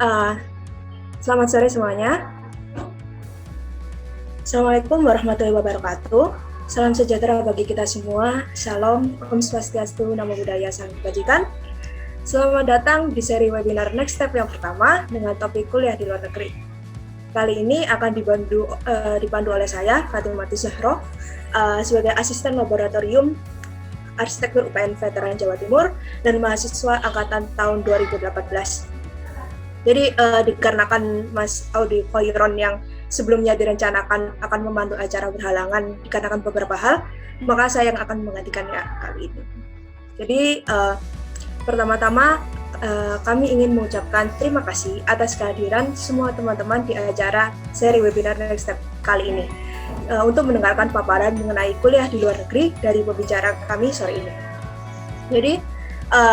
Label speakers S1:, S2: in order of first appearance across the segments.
S1: Uh, Selamat sore semuanya. Assalamualaikum warahmatullahi wabarakatuh. Salam sejahtera bagi kita semua. Shalom, Om Swastiastu, Namo Buddhaya, Salam Kebajikan. Selamat datang di seri webinar Next Step yang pertama dengan topik kuliah di luar negeri. Kali ini akan dipandu oleh saya, Fatimah Zahro, sebagai asisten laboratorium Arsitektur UPN Veteran Jawa Timur dan mahasiswa angkatan tahun 2018. Jadi dikarenakan Mas Audi Khoiron yang sebelumnya direncanakan akan memandu acara berhalangan dikarenakan beberapa hal, maka saya yang akan menggantikannya kali ini. Jadi pertama-tama kami ingin mengucapkan terima kasih atas kehadiran semua teman-teman di acara seri webinar Next Step kali ini untuk mendengarkan paparan mengenai kuliah di luar negeri dari pembicara kami sore ini. Jadi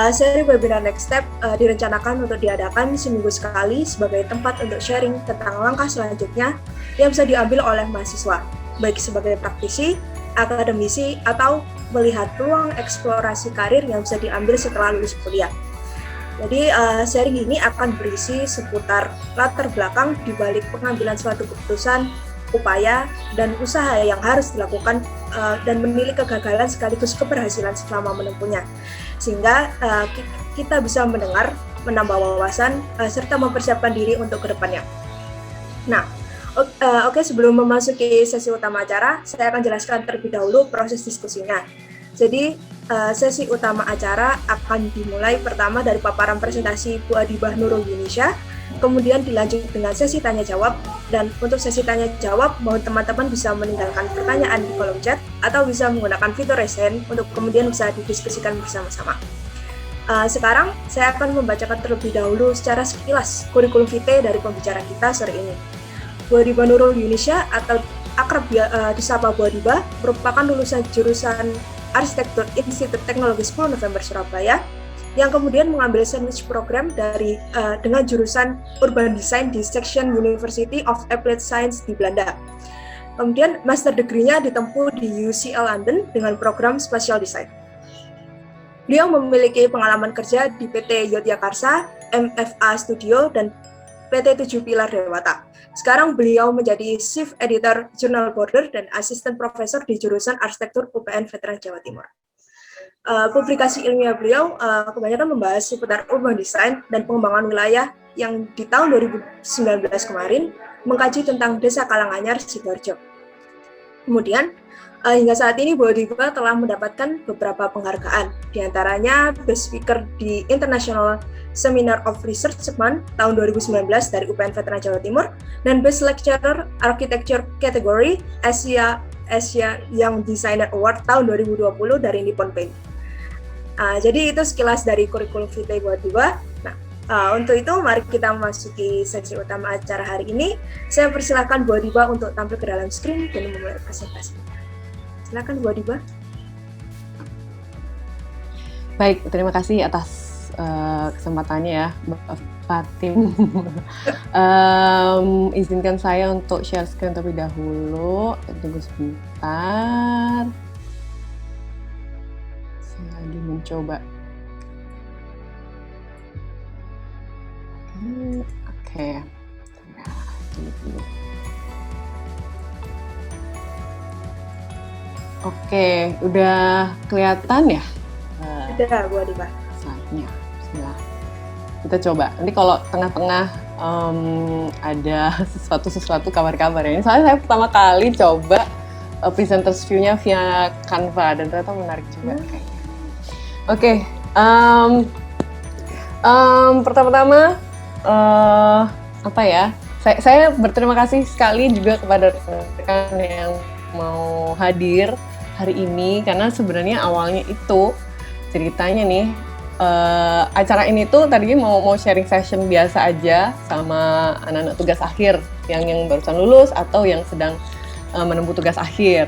S1: seri webinar Next Step direncanakan untuk diadakan seminggu sekali sebagai tempat untuk sharing tentang langkah selanjutnya yang bisa diambil oleh mahasiswa, baik sebagai praktisi, akademisi, atau melihat peluang eksplorasi karir yang bisa diambil setelah lulus kuliah. Jadi seri ini akan berisi seputar latar belakang di balik pengambilan suatu keputusan, upaya, dan usaha yang harus dilakukan dan menilik kegagalan sekaligus keberhasilan selama menempuhnya. Sehingga kita bisa mendengar, menambah wawasan, serta mempersiapkan diri untuk kedepannya. Nah, oke, sebelum memasuki sesi utama acara, saya akan jelaskan terlebih dahulu proses diskusinya. Jadi, sesi utama acara akan dimulai pertama dari paparan presentasi Bu Adibah Nurul Yunisha, kemudian dilanjut dengan sesi tanya-jawab, dan untuk sesi tanya-jawab, mohon teman-teman bisa meninggalkan pertanyaan di kolom chat, atau bisa menggunakan fitur raise hand untuk kemudian bisa didiskusikan bersama-sama. Sekarang, saya akan membacakan terlebih dahulu secara sekilas kurikulum vitae dari pembicara kita sore ini. Bu Adibah Nurul Yunisha, atau akrab disapa Bu Adibah, merupakan lulusan jurusan Arsitektur Institut Teknologi 10 November Surabaya, yang kemudian mengambil sandwich program dengan jurusan Urban Design di Section University of Applied Science di Belanda. Kemudian master degree-nya ditempuh di UCL London dengan program Spatial Design. Beliau memiliki pengalaman kerja di PT Yogyakarta, MFA Studio, dan PT 7 Pilar Dewata. Sekarang beliau menjadi Chief Editor Journal Border dan Asisten Profesor di jurusan Arsitektur UPN Veteran Jawa Timur. Publikasi ilmiah beliau kebanyakan membahas seputar urban design dan pengembangan wilayah yang di tahun 2019 kemarin mengkaji tentang Desa Kalanganyar, Sidoarjo. Kemudian, hingga saat ini Bu Adibah telah mendapatkan beberapa penghargaan, diantaranya Best Speaker di International Seminar of Research Month tahun 2019 dari UPN Veteran Jawa Timur, dan Best Lecturer Architecture Category Asia Young Designer Award tahun 2020 dari Nippon Paint. Jadi itu sekilas dari kurikulum vitae Bu Adibah. Nah, untuk itu mari kita memasuki sesi utama acara hari ini. Saya persilakan Bu Adibah untuk tampil ke dalam screen dan memulai presentasi. Silakan Bu Adibah.
S2: Baik, terima kasih atas kesempatannya ya, Mbak Fatim. Izinkan saya untuk share screen terlebih dahulu. Tunggu sebentar. Saya lagi mencoba. Oke. Nah, dulu. Oke, udah kelihatan ya?
S1: Sudah, Bu Adibah.
S2: Slide-nya. Bismillah. Kita coba. Nanti kalau tengah-tengah ada sesuatu kabar-kabar ya. Ini soalnya saya pertama kali coba presenters view-nya via Canva dan ternyata menarik juga kayaknya. Oke. Pertama-tama apa ya? Saya berterima kasih sekali juga kepada rekan yang mau hadir hari ini karena sebenarnya awalnya itu ceritanya nih acara ini tuh tadinya mau sharing session biasa aja sama anak-anak tugas akhir yang barusan lulus atau yang sedang menempuh tugas akhir.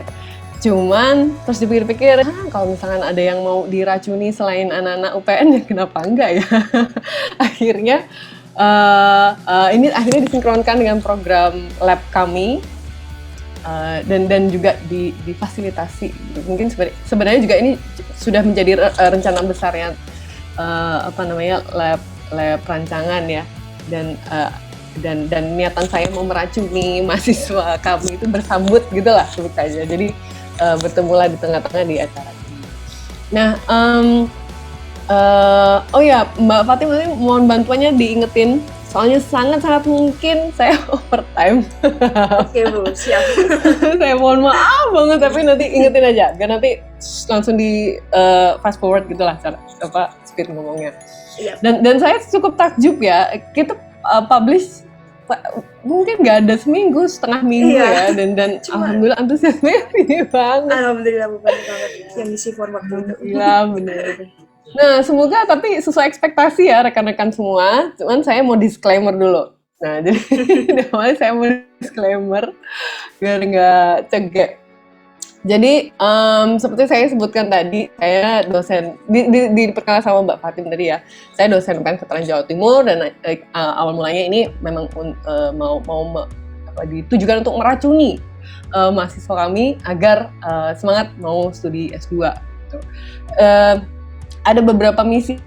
S2: Cuman terus dipikir-pikir, kalau misalkan ada yang mau diracuni selain anak-anak UPN ya kenapa enggak ya? Akhirnya ini akhirnya disinkronkan dengan program lab kami. Dan juga difasilitasi. Mungkin sebenarnya juga ini sudah menjadi rencana besarnya lab rancangan ya dan niatan saya mau meracuni mahasiswa kami itu bersambut gitulah sebut saja. Jadi bertemulah di tengah-tengah di acara ini. Nah, oh ya Mbak Fatim, mohon bantuannya diingetin, soalnya sangat-sangat mungkin saya overtime.
S1: Oke Bu, siap.
S2: Saya mohon maaf banget, tapi nanti ingetin aja, biar nanti langsung di fast forward gitulah cara speed ngomongnya.
S1: Iya.
S2: Dan saya cukup takjub ya, kita publish mungkin nggak ada seminggu, setengah minggu ya, dan alhamdulillah antusiasnya tinggi banget.
S1: Alhamdulillah banget yang isi format itu.
S2: Iya benar. Nah, semoga tapi sesuai ekspektasi ya rekan-rekan semua. Cuman saya mau disclaimer dulu. Nah, jadi awalnya saya mau disclaimer biar nggak cegek. Jadi, seperti saya sebutkan tadi, saya dosen, diperkenalkan sama Mbak Fatim tadi ya, saya dosen UPN Veteran Jawa Timur, dan awal mulanya ini memang mau ditujukan untuk meracuni mahasiswa kami agar semangat mau studi S2. Gitu. Ada beberapa misi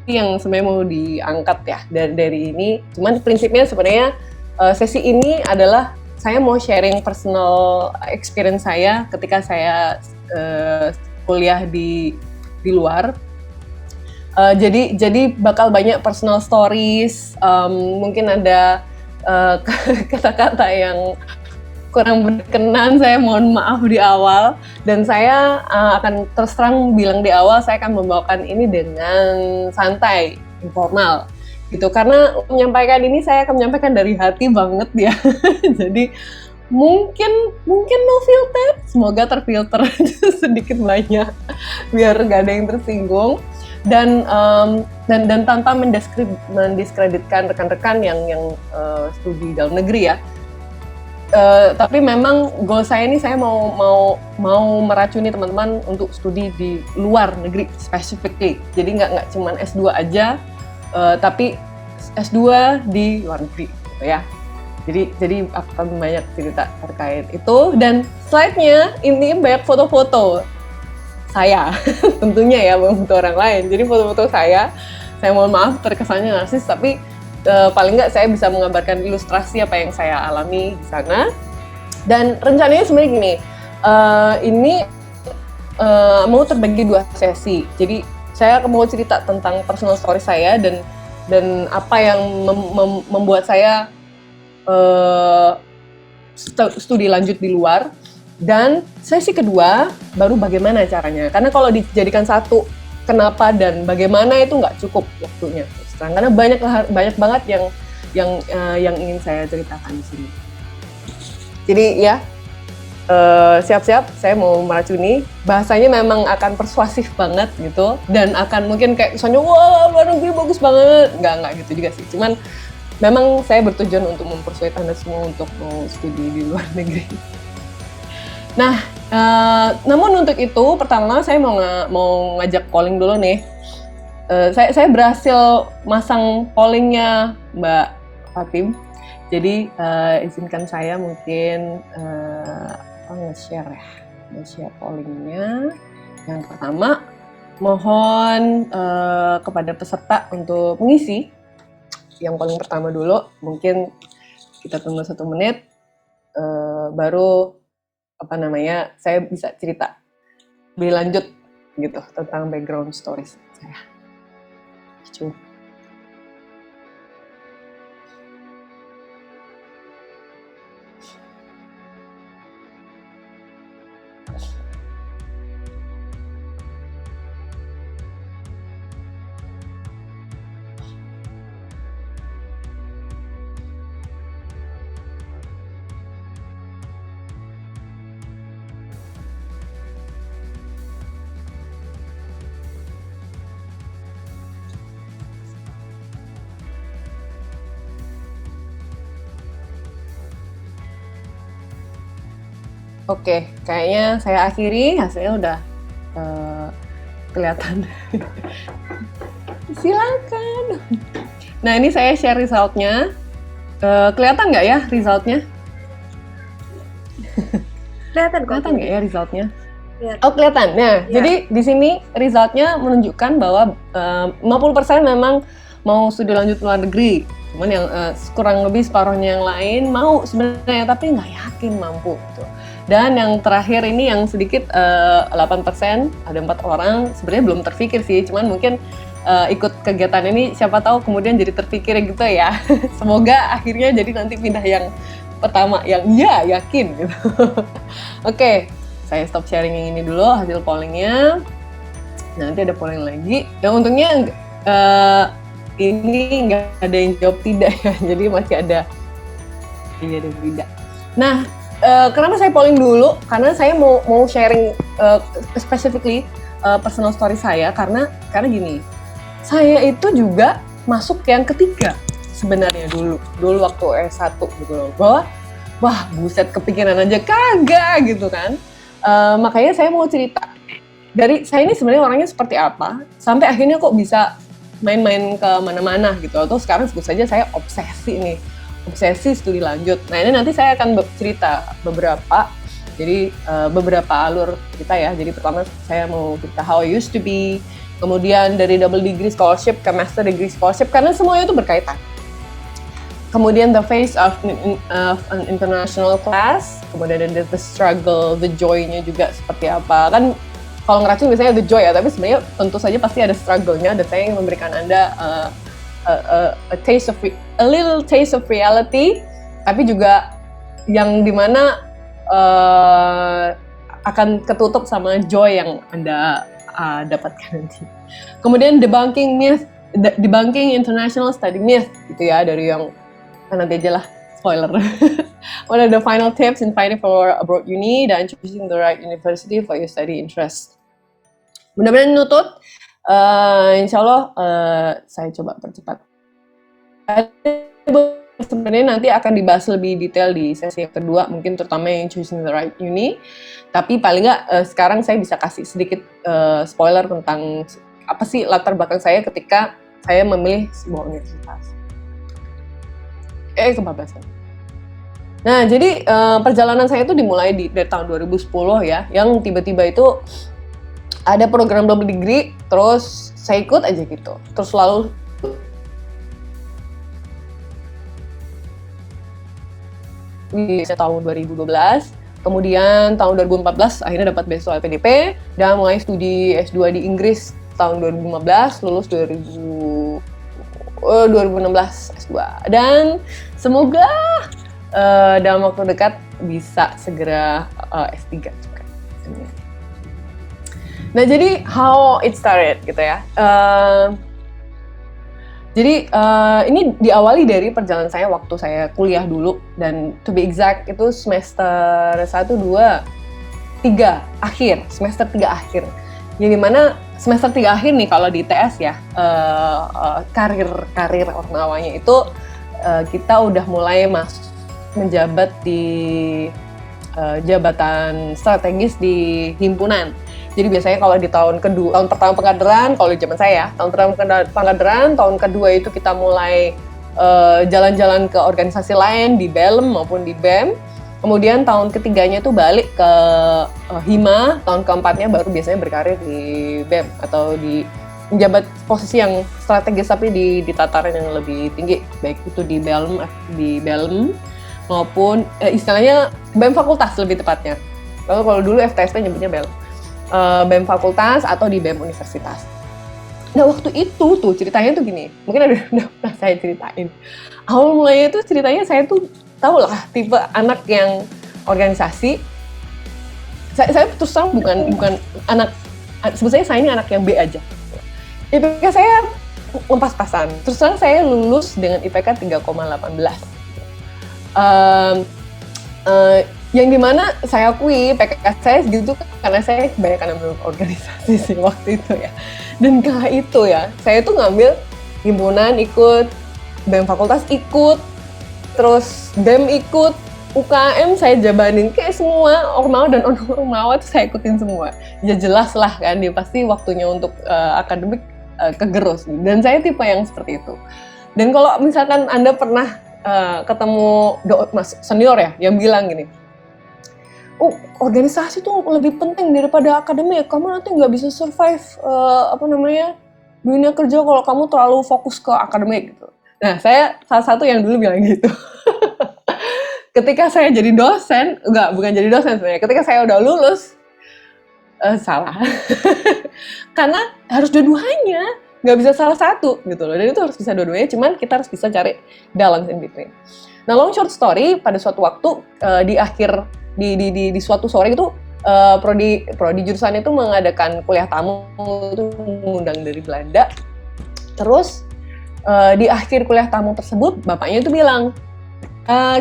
S2: yang sebenarnya mau diangkat ya dari ini, cuman prinsipnya sebenarnya sesi ini adalah saya mau sharing personal experience saya ketika saya kuliah di luar. Jadi bakal banyak personal stories, mungkin ada kata-kata yang kurang berkenan, saya mohon maaf di awal, dan saya akan terus terang bilang di awal, saya akan membawakan ini dengan santai, informal gitu, karena menyampaikan ini saya akan menyampaikan dari hati banget ya. Jadi mungkin no filter, semoga terfilter sedikit banyak biar nggak ada yang tersinggung, dan tanpa mendiskreditkan rekan-rekan yang studi dalam negeri ya. Tapi memang goal saya ini, saya mau meracuni teman-teman untuk studi di luar negeri specifically. Jadi nggak cuma S2 aja, tapi S2 di luar negeri gitu ya. Jadi akan banyak cerita terkait itu, dan slide-nya ini banyak foto-foto saya tentunya ya, bukan foto orang lain. Jadi foto-foto saya mohon maaf terkesannya narsis, tapi paling nggak saya bisa menggambarkan ilustrasi apa yang saya alami di sana. Dan rencananya sebenarnya gini, ini mau terbagi 2 sesi. Jadi saya mau cerita tentang personal story saya dan apa yang membuat saya studi lanjut di luar. Dan sesi kedua baru bagaimana caranya. Karena kalau dijadikan satu kenapa dan bagaimana itu nggak cukup waktunya. Karena banyak banget yang ingin saya ceritakan di sini. Jadi ya, siap-siap saya mau meracuni. Bahasanya memang akan persuasif banget gitu, dan akan mungkin kayak kesannya wah luar negeri bagus banget. Nggak gitu juga sih. Cuman memang saya bertujuan untuk mempersuade Anda semua untuk mau studi di luar negeri. Nah, namun untuk itu pertama saya mau ngajak polling dulu nih. Saya berhasil masang pollingnya Mbak Fatim. Jadi izinkan saya mungkin nge-share pollingnya. Yang pertama, mohon kepada peserta untuk mengisi yang polling pertama dulu. Mungkin kita tunggu 1 menit, baru saya bisa cerita lebih lanjut gitu tentang background stories saya. Coba. Oke, kayaknya saya akhiri, hasilnya udah kelihatan. Silakan. Nah, ini saya share resultnya. Kelihatan nggak ya resultnya?
S1: Kelihatan
S2: nggak ya resultnya?
S1: Kelihatan.
S2: Oh, kelihatan. Nah,
S1: Ya.
S2: jadi di sini resultnya menunjukkan bahwa 50% memang mau studi lanjut luar negeri. Cuman yang kurang lebih separuhnya yang lain mau sebenarnya, tapi nggak yakin mampu gitu. Dan yang terakhir ini yang sedikit 8%, ada 4 orang, sebenarnya belum terpikir sih, cuman mungkin ikut kegiatan ini siapa tahu kemudian jadi terpikir gitu ya. Semoga akhirnya jadi nanti pindah yang pertama, yang iya yakin gitu. Oke, saya stop sharing yang ini dulu hasil pollingnya. Nanti ada polling lagi. Yang untungnya ini nggak ada yang jawab tidak ya, jadi masih ada iya dan tidak. Nah, kenapa saya polling dulu? Karena saya mau sharing specifically personal story saya karena gini. Saya itu juga masuk yang ketiga sebenarnya dulu waktu S1 gitu loh. Bahwa wah buset kepikiran aja kagak gitu kan. Makanya saya mau cerita dari saya ini sebenarnya orangnya seperti apa sampai akhirnya kok bisa main-main ke mana-mana gitu. Atau sekarang sebut saja saya obsesi studi lanjut. Nah ini nanti saya akan cerita beberapa. Jadi beberapa alur kita ya. Jadi pertama saya mau cerita how I used to be, kemudian dari double degree scholarship ke master degree scholarship karena semuanya itu berkaitan. Kemudian the phase of an international class, kemudian ada the struggle, the joy-nya juga seperti apa. Kan kalau ngeracun biasanya the joy ya, tapi sebenarnya tentu saja pasti ada struggle-nya dan saya ingin memberikan Anda a little taste of reality, tapi juga yang dimana akan ketutup sama joy yang Anda dapatkan nanti. Kemudian debunking international study myth gitu ya, dari yang nanti aja lah, spoiler. What are the final tips in finding for abroad uni dan choosing the right university for your study interest. Mudah-mudahan nutut. Insya Allah saya coba percepat. Sebenarnya nanti akan dibahas lebih detail di sesi yang kedua, mungkin terutama yang choosing the right uni. Tapi paling nggak sekarang saya bisa kasih sedikit spoiler tentang apa sih latar belakang saya ketika saya memilih sebuah universitas. Kebablasan. Nah, jadi perjalanan saya itu dimulai dari tahun 2010 ya, yang tiba-tiba itu ada program double degree, terus saya ikut aja gitu. Terus lalu di tahun 2012, kemudian tahun 2014 akhirnya dapat beasiswa LPDP dan mulai studi S2 di Inggris tahun 2015, lulus 2016 S2 dan semoga dalam waktu dekat bisa segera S3 juga. Nah jadi how it started gitu ya. Jadi ini diawali dari perjalanan saya waktu saya kuliah dulu dan to be exact itu semester 1, 2, 3 akhir, semester 3 akhir. Yang dimana semester 3 akhir nih kalau di ITS ya, karir ormawanya itu kita udah mulai menjabat di jabatan strategis di himpunan. Jadi biasanya kalau di tahun pertama pengkaderan, kalau di zaman saya, tahun pertama pengkaderan, tahun kedua itu kita mulai jalan-jalan ke organisasi lain di BELM maupun di BEM. Kemudian tahun ketiganya itu balik ke Hima, tahun keempatnya baru biasanya berkarir di BEM atau di menjabat posisi yang strategis tapi di tataran yang lebih tinggi, baik itu di BELM maupun istilahnya BEM fakultas lebih tepatnya. Lalu kalau dulu FTSP nyebutnya BELM. BEM fakultas atau di BEM universitas. Nah waktu itu tuh ceritanya tuh gini, mungkin udah pernah saya ceritain. Awal mulanya tuh ceritanya saya tuh tahu lah tipe anak yang organisasi. Saya terus terang bukan anak, sebetulnya saya ini anak yang B aja. IPK saya pas-pasan. Terus terang saya lulus dengan IPK 3,18. Yang dimana saya akui IPK saya segitu karena saya kebanyakan ambil organisasi sih waktu itu ya. Dan kala itu ya, saya tuh ngambil himpunan ikut, BEM fakultas ikut, terus BEM ikut, UKM saya jabanin kayak semua ormawa dan ormawa itu saya ikutin semua. Ya jelas lah kan, dia pasti waktunya untuk akademik kegerus. Dan saya tipe yang seperti itu. Dan kalau misalkan Anda pernah ketemu senior ya yang bilang gini, organisasi tuh lebih penting daripada akademik, kamu nanti nggak bisa survive dunia kerja kalau kamu terlalu fokus ke akademik gitu. Nah, saya salah satu yang dulu bilang gitu. Ketika saya jadi dosen, bukan jadi dosen sebenarnya. Ketika saya udah lulus, salah. Karena harus dua-duanya, nggak bisa salah satu gitu loh. Dan itu harus bisa dua-duanya, cuman kita harus bisa cari balance in between. Nah, long short story, pada suatu waktu di akhir di suatu sore itu prodi jurusan itu mengadakan kuliah tamu, itu mengundang dari Belanda. Terus di akhir kuliah tamu tersebut, bapaknya itu bilang,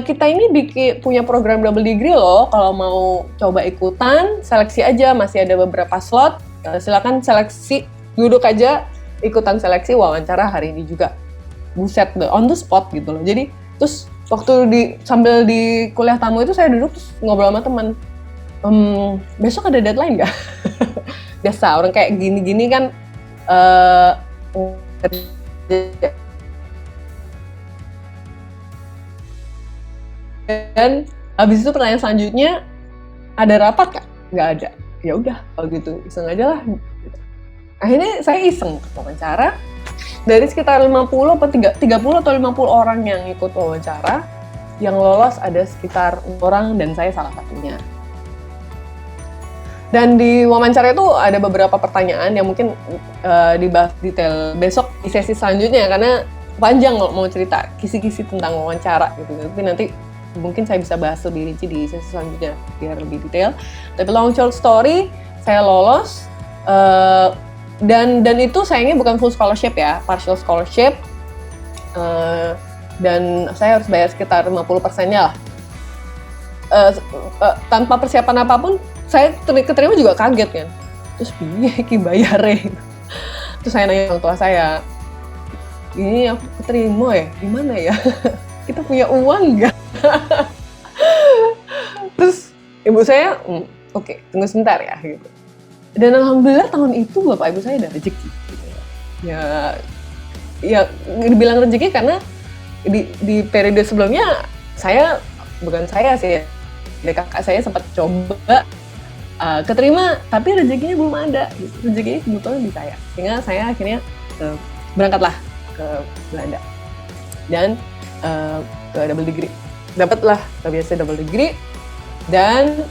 S2: kita ini punya program double degree loh, kalau mau coba ikutan, seleksi aja, masih ada beberapa slot, silakan seleksi, duduk aja, ikutan seleksi, wawancara hari ini juga. Buset, on the spot gitu loh. Jadi, terus waktu sambil di kuliah tamu itu saya duduk terus ngobrol sama teman, besok ada deadline nggak? Biasa, orang kayak gini-gini kan, dan habis itu pertanyaan selanjutnya, ada rapat Kak? Nggak ada. Ya udah, kalau gitu iseng aja lah. Akhirnya saya iseng wawancara. Dari sekitar 50 atau 50 orang yang ikut wawancara, yang lolos ada sekitar 6 orang dan saya salah satunya. Dan di wawancara itu ada beberapa pertanyaan yang mungkin dibahas detail besok di sesi selanjutnya, karena panjang kalau mau cerita kisi-kisi tentang wawancara gitu. Tapi nanti mungkin saya bisa bahas lebih rinci di sesi selanjutnya biar lebih detail. Tapi long short story, saya lolos dan itu sayangnya bukan full scholarship ya, partial scholarship, dan saya harus bayar sekitar 50%-nya lah. Tanpa persiapan apapun, saya keterima juga kaget kan. Terus piye iki bayare? Terus saya nanya orang tua saya, ini aku keterima ya, gimana ya? Kita punya uang nggak? Terus ibu saya, oke, tunggu sebentar ya gitu. Dan alhamdulillah tahun itu bapak ibu saya ada rezeki gitu. Ya dibilang rezeki karena di periode sebelumnya bukan saya sih, kakak saya sempat coba keterima, tapi rezekinya belum ada gitu. Rezekinya kebetulan di saya, sehingga saya akhirnya berangkatlah ke Belanda dan ke double degree. Dapatlah biasa double degree dan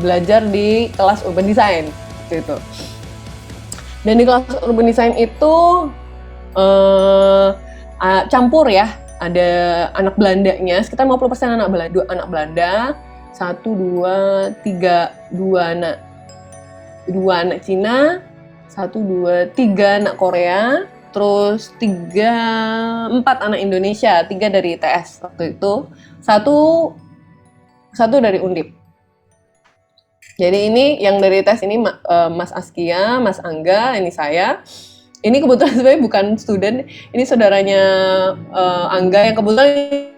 S2: belajar di kelas urban design gitu. Dan di kelas urban design itu campur ya, ada anak Belandanya, sekitar 50% anak Belanda, 1, 2, 3, 2 anak Cina, 1, 2, 3 anak Korea, terus 4 anak Indonesia, 3 dari ITS waktu itu, satu dari Undip. Jadi ini yang dari ITS ini Mas Askia, Mas Angga, ini saya. Ini kebetulan sebenarnya bukan student, ini saudaranya Angga yang kebetulan.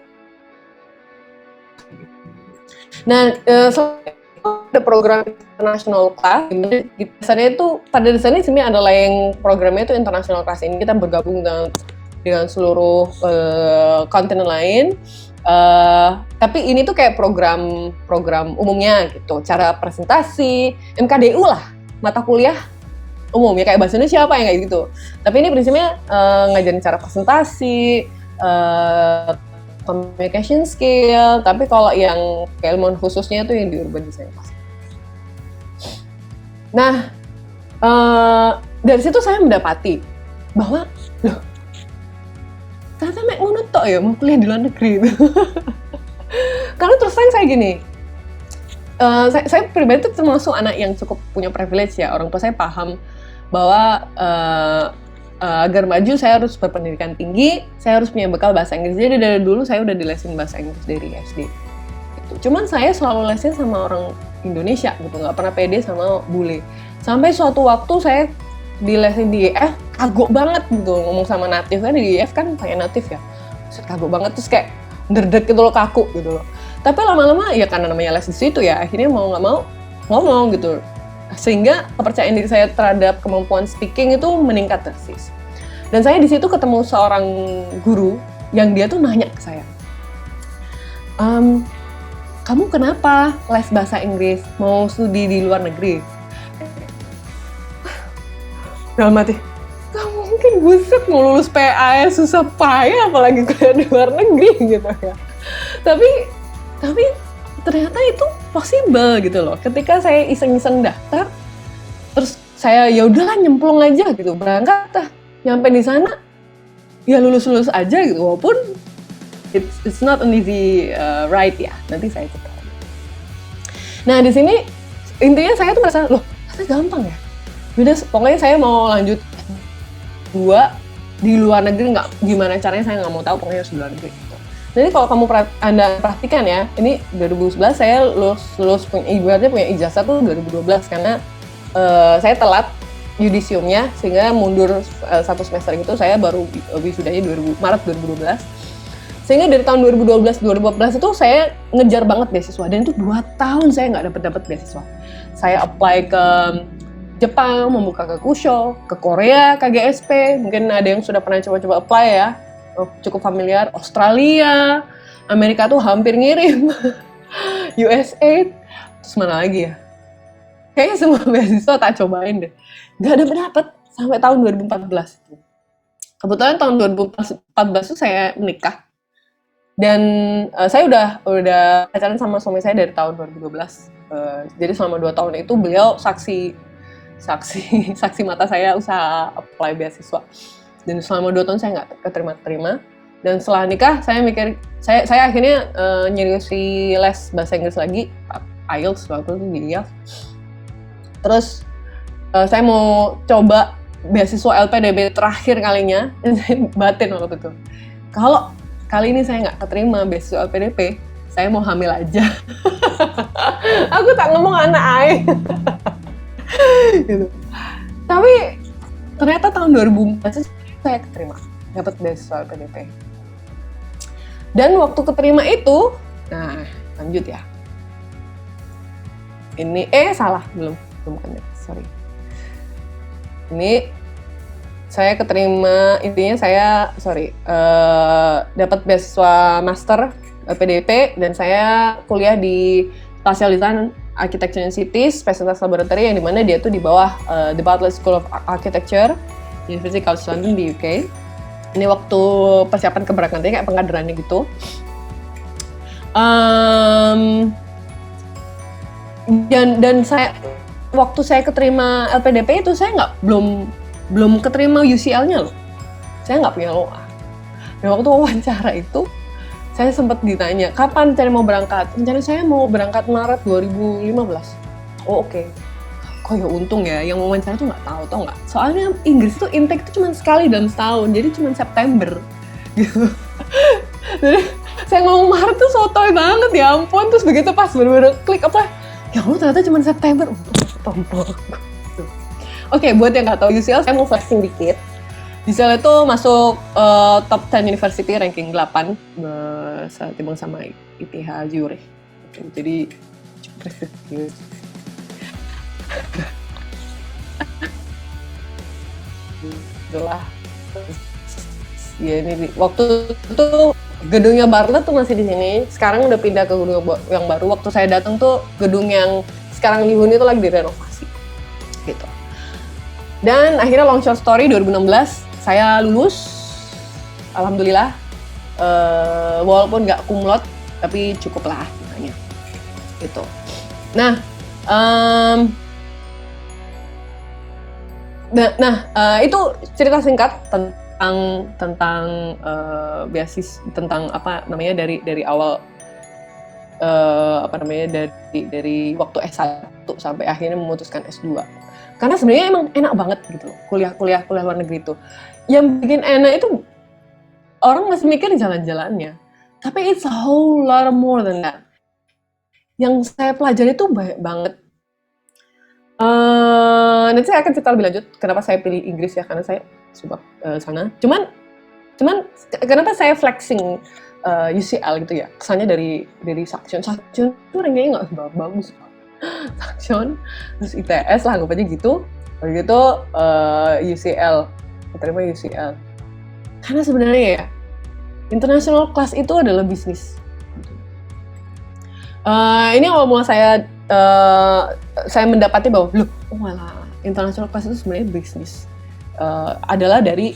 S2: Nah, ada program international class. Dasarnya itu pada dasarnya sebenarnya adalah yang programnya itu international class. Ini kita bergabung dengan seluruh kontinen lain. Tapi ini tuh kayak program umumnya gitu. Cara presentasi, MKDU lah, mata kuliah umum ya, kayak bahasa Indonesia apa yang kayak gitu. Tapi ini prinsipnya ngajarin cara presentasi, communication skill, tapi kalau yang keilmuan khususnya itu yang di urban design. Nah, dari situ saya mendapati bahwa, loh, ternyata mek ngono tok ya mau kuliah di luar negeri itu. Karena terus saya gini, saya pribadi itu termasuk anak yang cukup punya privilege ya. Orang tua saya paham bahwa agar maju saya harus berpendidikan tinggi, saya harus punya bekal bahasa Inggris. Jadi dari dulu saya udah dilesin bahasa Inggris dari SD. Cuman saya selalu lesin sama orang Indonesia gitu, nggak pernah pede sama bule. Sampai suatu waktu saya dilesin di IF, kagok banget gitu ngomong sama native, kan di IF kan pakai native ya. Terus kagok banget, terus kayak nderdek gitu loh, kaku gitu loh. Tapi lama-lama ya karena namanya les di situ ya, akhirnya mau nggak mau ngomong gitu. Sehingga kepercayaan diri saya terhadap kemampuan speaking itu meningkat drastis. Dan saya di situ ketemu seorang guru yang dia tuh nanya ke saya, kamu kenapa les bahasa Inggris, mau studi di luar negeri? Dalam hati, buset mau lulus PA ya susah payah apalagi kuliah di luar negeri gitu ya. Tapi ternyata itu possible gitu loh. Ketika saya iseng-iseng daftar, terus saya ya udahlah nyemplung aja gitu, berangkat nyampe di sana ya lulus aja gitu, walaupun it's not an easy ride ya. Nanti saya cerita. Nah di sini intinya saya tuh merasa loh, ternyata gampang ya. Udah pokoknya saya mau lanjut 2 di luar negeri, nggak gimana caranya saya nggak mau tahu, pokoknya harus di luar negeri gitu. Jadi kalau kamu Anda perhatikan ya, ini 2011 saya lulus ibaratnya punya ijazah tuh 2012 karena saya telat yudisiumnya sehingga mundur 1 semester gitu, saya baru wisudanya Maret 2012. Sehingga dari tahun 2012-2014 itu saya ngejar banget beasiswa, dan itu 2 tahun saya nggak dapet beasiswa. Saya apply ke Jepang, membuka ke Kusho, ke Korea, KGSP, mungkin ada yang sudah pernah coba-coba apply ya, cukup familiar. Australia, Amerika tuh hampir ngirim, USA, terus mana lagi ya? Kayaknya semua beasiswa tak cobain deh, nggak dapet sampai tahun 2014. Kebetulan tahun 2014 tuh saya menikah, dan saya udah pacaran sama suami saya dari tahun 2012. Jadi selama 2 tahun itu beliau saksi mata saya usaha apply beasiswa. Dan selama 2 tahun saya nggak keterima. Dan setelah nikah saya mikir, saya akhirnya nyeriusi les bahasa Inggris lagi, IELTS waktu itu di IELTS. Terus saya mau coba beasiswa LPDP terakhir kalinya, dan saya batin waktu itu. Kalau kali ini saya nggak keterima beasiswa LPDP, saya mau hamil aja. Aku tak ngomong anak ay. Gitu. Tapi ternyata tahun 2014 saya keterima, dapat beasiswa LPDP. Dan waktu keterima itu, nah lanjut ya. Ini salah, belum lanjut, sorry. Ini saya keterima, intinya saya dapat beasiswa master LPDP, dan saya kuliah di spesialisan Architecture and Cities, Spesialitas Laboratory, yang dimana dia tuh di bawah The Bartlett School of Architecture, University College London di UK. Ini waktu persiapan keberangkatannya kayak pengkaderannya gitu. Dan saya waktu saya keterima LPDP itu saya belum keterima UCL-nya loh. Saya nggak punya LOA. Dan waktu wawancara itu saya sempat ditanya, kapan rencana mau berangkat? Rencana saya mau berangkat Maret 2015. Oh oke. Kok ya untung ya, yang mau wawancara tuh nggak tahu, tau nggak? Soalnya Inggris tuh intake tuh cuma sekali dalam setahun, jadi cuma September. Gitu. Jadi saya ngomong Maret tuh sotoy banget, ya ampun. Terus begitu pas bener-bener klik apa, ya Allah ternyata cuma September. Tompol. Oke, buat yang nggak tahu UCL, saya mau flashing dikit. UCL itu masuk top 10 university ranking 8 setimbang sama ITH Zurich. Jadi cukup prestisius. Itulah. Ya ini waktu itu gedungnya Bartlett tuh masih di sini. Sekarang udah pindah ke gedung yang baru. Waktu saya datang tuh gedung yang sekarang dihuni itu lagi direnovasi. Gitu. Dan akhirnya long short story 2016 saya lulus, alhamdulillah, walaupun nggak cum laude, tapi cukup lah namanya, gitu. Nah, itu cerita singkat tentang beasiswa, tentang apa namanya dari awal, dari waktu S1 sampai akhirnya memutuskan S2. Karena sebenarnya emang enak banget gitu, kuliah luar negeri itu. Yang bikin enak itu orang masih mikir jalan-jalannya, tapi it's a whole lot more than that. Yang saya pelajari itu banyak banget. Nanti saya akan cerita lebih lanjut kenapa saya pilih Inggris ya, karena saya suka sana. Cuman kenapa saya flexing UCL gitu ya? Kesannya dari Saxion itu rankingnya nggak bagus. Saxion, terus ITS lah, anggap aja gitu. Begitu UCL, keterima UCL. Karena sebenarnya ya, international class itu adalah bisnis. Ini awal mula saya mendapati bahwa, loh, malah international class itu sebenarnya bisnis. adalah dari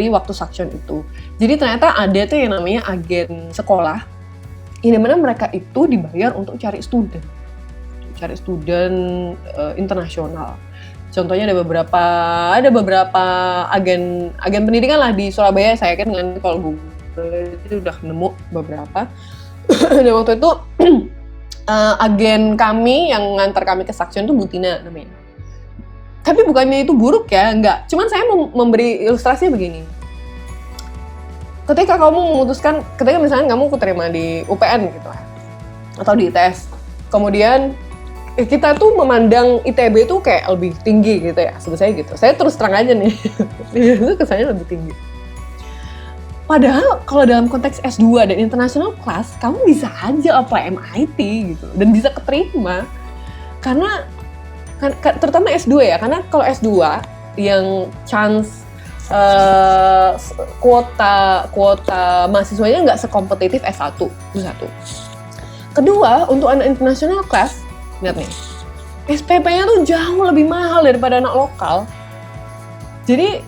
S2: waktu suction itu. Jadi ternyata ada tuh yang namanya agen sekolah, ini mana mereka itu dibayar untuk cari student internasional. Contohnya ada beberapa agen pendidikan lah di Surabaya. Saya kan kalau Google itu udah nemu beberapa. Dan waktu itu agen kami yang ngantar kami ke suction tuh Butina namanya. Tapi bukannya itu buruk ya, enggak. Cuman saya mau memberi ilustrasinya begini. Ketika misalnya kamu keterima di UPN gitu atau di ITS, kemudian kita tuh memandang ITB tuh kayak lebih tinggi gitu ya, sebetulnya gitu. Saya terus terang aja nih, itu kesannya lebih tinggi. Padahal kalau dalam konteks S2 dan international class, kamu bisa aja apply MIT gitu dan bisa keterima. Karena terutama S2 ya, karena kalau S2 yang chance kuota mahasiswanya nggak sekompetitif S1 itu satu. Kedua, untuk anak international class, lihat nih, SPP-nya tuh jauh lebih mahal daripada anak lokal. Jadi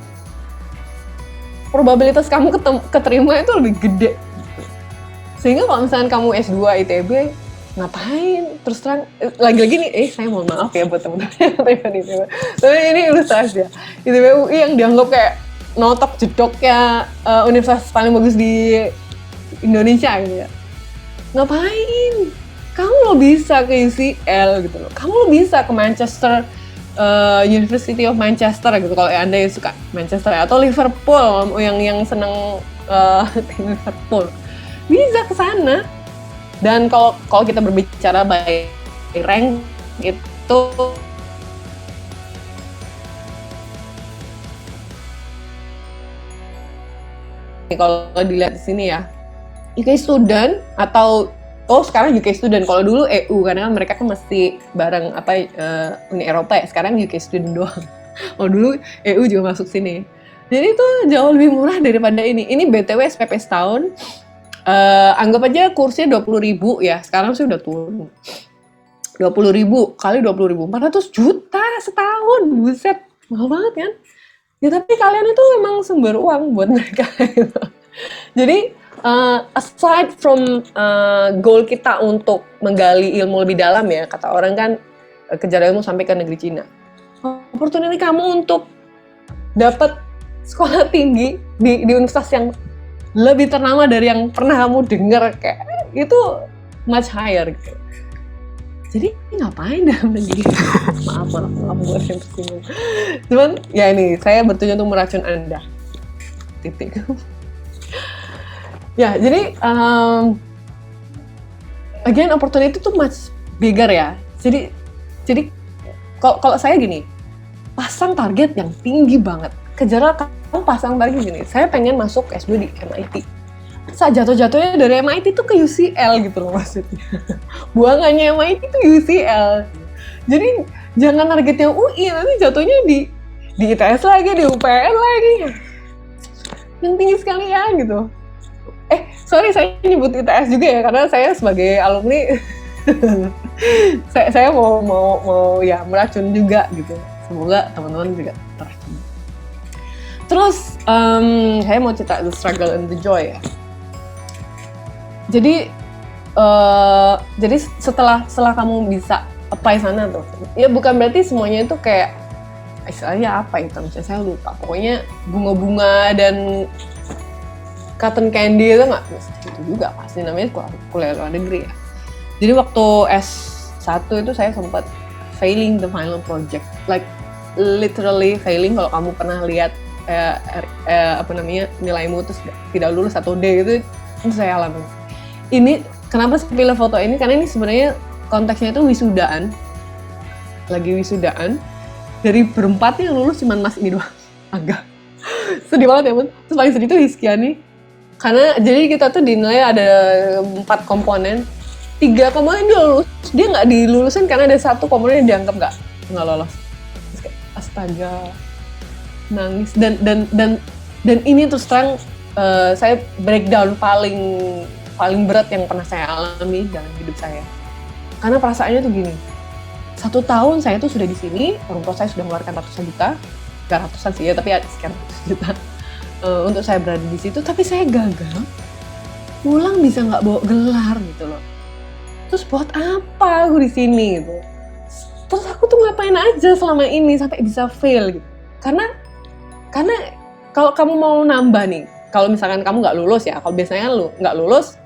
S2: probabilitas kamu keterima itu lebih gede. Sehingga kalau misalnya kamu S2 ITB, ngapain? Terus terang, lagi-lagi nih, saya mohon maaf ya buat teman-teman yang terima di ITB. Tapi ini ilustrasi ya. ITB UI yang dianggap kayak notok jedoknya universitas paling bagus di Indonesia gitu ya. Ngapain? Kamu lo bisa ke UCL gitu loh. Kamu lo bisa ke Manchester, University of Manchester gitu kalau Anda yang suka Manchester atau Liverpool yang seneng tim Liverpool. Bisa ke sana. Dan kalau kita berbicara by rank itu kalau dilihat di sini ya, UK student atau sekarang UK student. Kalau dulu EU karena mereka kan masih bareng Uni Eropa ya. Sekarang UK student doang. Kalau dulu EU juga masuk sini. Jadi itu jauh lebih murah daripada ini. Ini BTW SPP setahun. Anggap aja kursnya 20.000 ya. Sekarang sih udah turun. 20.000 kali 20.000, 400 juta setahun. Buset, mahal banget kan? Ya tapi kalian itu memang sumber uang buat mereka. Gitu. Jadi aside from goal kita untuk menggali ilmu lebih dalam ya, kata orang kan kejar ilmu sampai ke negeri Cina. Opportunity kamu untuk dapat sekolah tinggi di universitas yang lebih ternama dari yang pernah kamu dengar kayak itu much higher gitu. Jadi ngapain dalam negeri? maaf buat yang tersinggung. Cuman ya ini saya bertujuan untuk meracun Anda. Titik. Ya, jadi again opportunity itu much bigger ya. Jadi kalau saya gini, pasang target yang tinggi banget. Kejarlah kamu pasang target gini. Saya pengen masuk S2 di MIT. Saat jatuh-jatuhnya dari MIT itu ke UCL gitu loh maksudnya. Buangannya MIT itu UCL. Jadi jangan targetnya UI, nanti jatuhnya di ITS lagi, di UPN lagi. Yang tinggi sekali ya gitu. Sorry saya nyebut ITS juga ya karena saya sebagai alumni saya mau ya meracun juga gitu. Semoga teman-teman juga teracun. Terus saya mau cerita the struggle and the joy ya. Jadi setelah kamu bisa apply sana tuh, ya bukan berarti semuanya itu kayak istilahnya apa itu, misalnya saya lupa. Pokoknya bunga-bunga dan cotton candy itu nggak itu juga pasti namanya kuliah luar negeri ya. Jadi waktu S1 itu saya sempat failing the final project, like literally failing. Kalau kamu pernah lihat nilaimu terus tidak lulus atau D itu saya alami. Ini kenapa saya pilih foto ini karena ini sebenarnya konteksnya itu wisudaan, lagi wisudaan. Dari berempat yang lulus cuma Mas ini doang, agak sedih banget ya Bun. Terus paling sedih itu Hiskiani. Karena jadi kita tuh dinilai ada 4 komponen, 3 komponen dia lulus, dia nggak dilulusin karena ada 1 komponen yang dianggap nggak lolos. Terus kayak astaga, nangis dan ini terus terang saya breakdown paling berat yang pernah saya alami dalam hidup saya. Karena perasaannya tuh gini, 1 tahun saya tuh sudah di sini, orang tua saya sudah mengeluarkan ratusan juta, gak ratusan sih ya, tapi ya sekian ratus juta untuk saya berada di situ, tapi saya gagal pulang bisa nggak bawa gelar gitu loh. Terus buat apa aku di sini gitu? Terus aku tuh ngapain aja selama ini sampai bisa fail gitu? Karena kalau kamu mau nambah nih, kalau misalkan kamu nggak lulus ya, kalau biasanya lu nggak lulus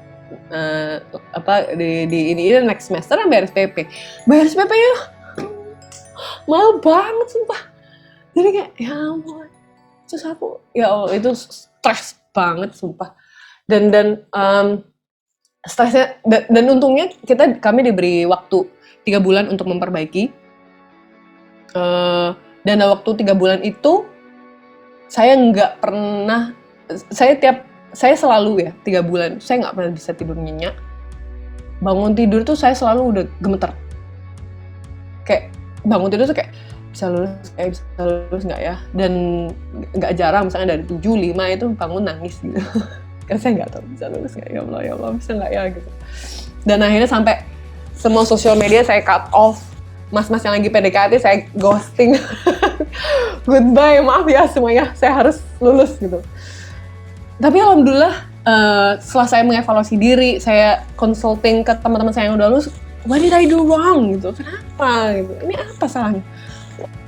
S2: di ini next semester kan bayar SPP ya mahal banget sumpah. Jadi kayak ya ampun, terus aku ya Allah itu stres banget sumpah. Dan stresnya dan untungnya kami diberi waktu 3 bulan untuk memperbaiki. Dan waktu 3 bulan itu saya nggak pernah, saya selalu ya 3 bulan saya nggak pernah bisa tidur nyenyak. Bangun tidur tuh saya selalu udah gemeter. Kayak bangun tidur tuh kayak bisa lulus nggak ya? Dan nggak jarang misalnya dari 7, 5 itu bangun nangis gitu. Karena saya nggak tahu bisa lulus nggak, ya Allah bisa nggak ya gitu. Dan akhirnya sampai semua sosial media saya cut off. Mas-mas yang lagi PDKT saya ghosting. Goodbye, maaf ya semuanya, saya harus lulus gitu. Tapi alhamdulillah setelah saya mengevaluasi diri, saya consulting ke teman-teman saya yang udah lulus, what did I do wrong gitu, kenapa gitu, ini apa salahnya?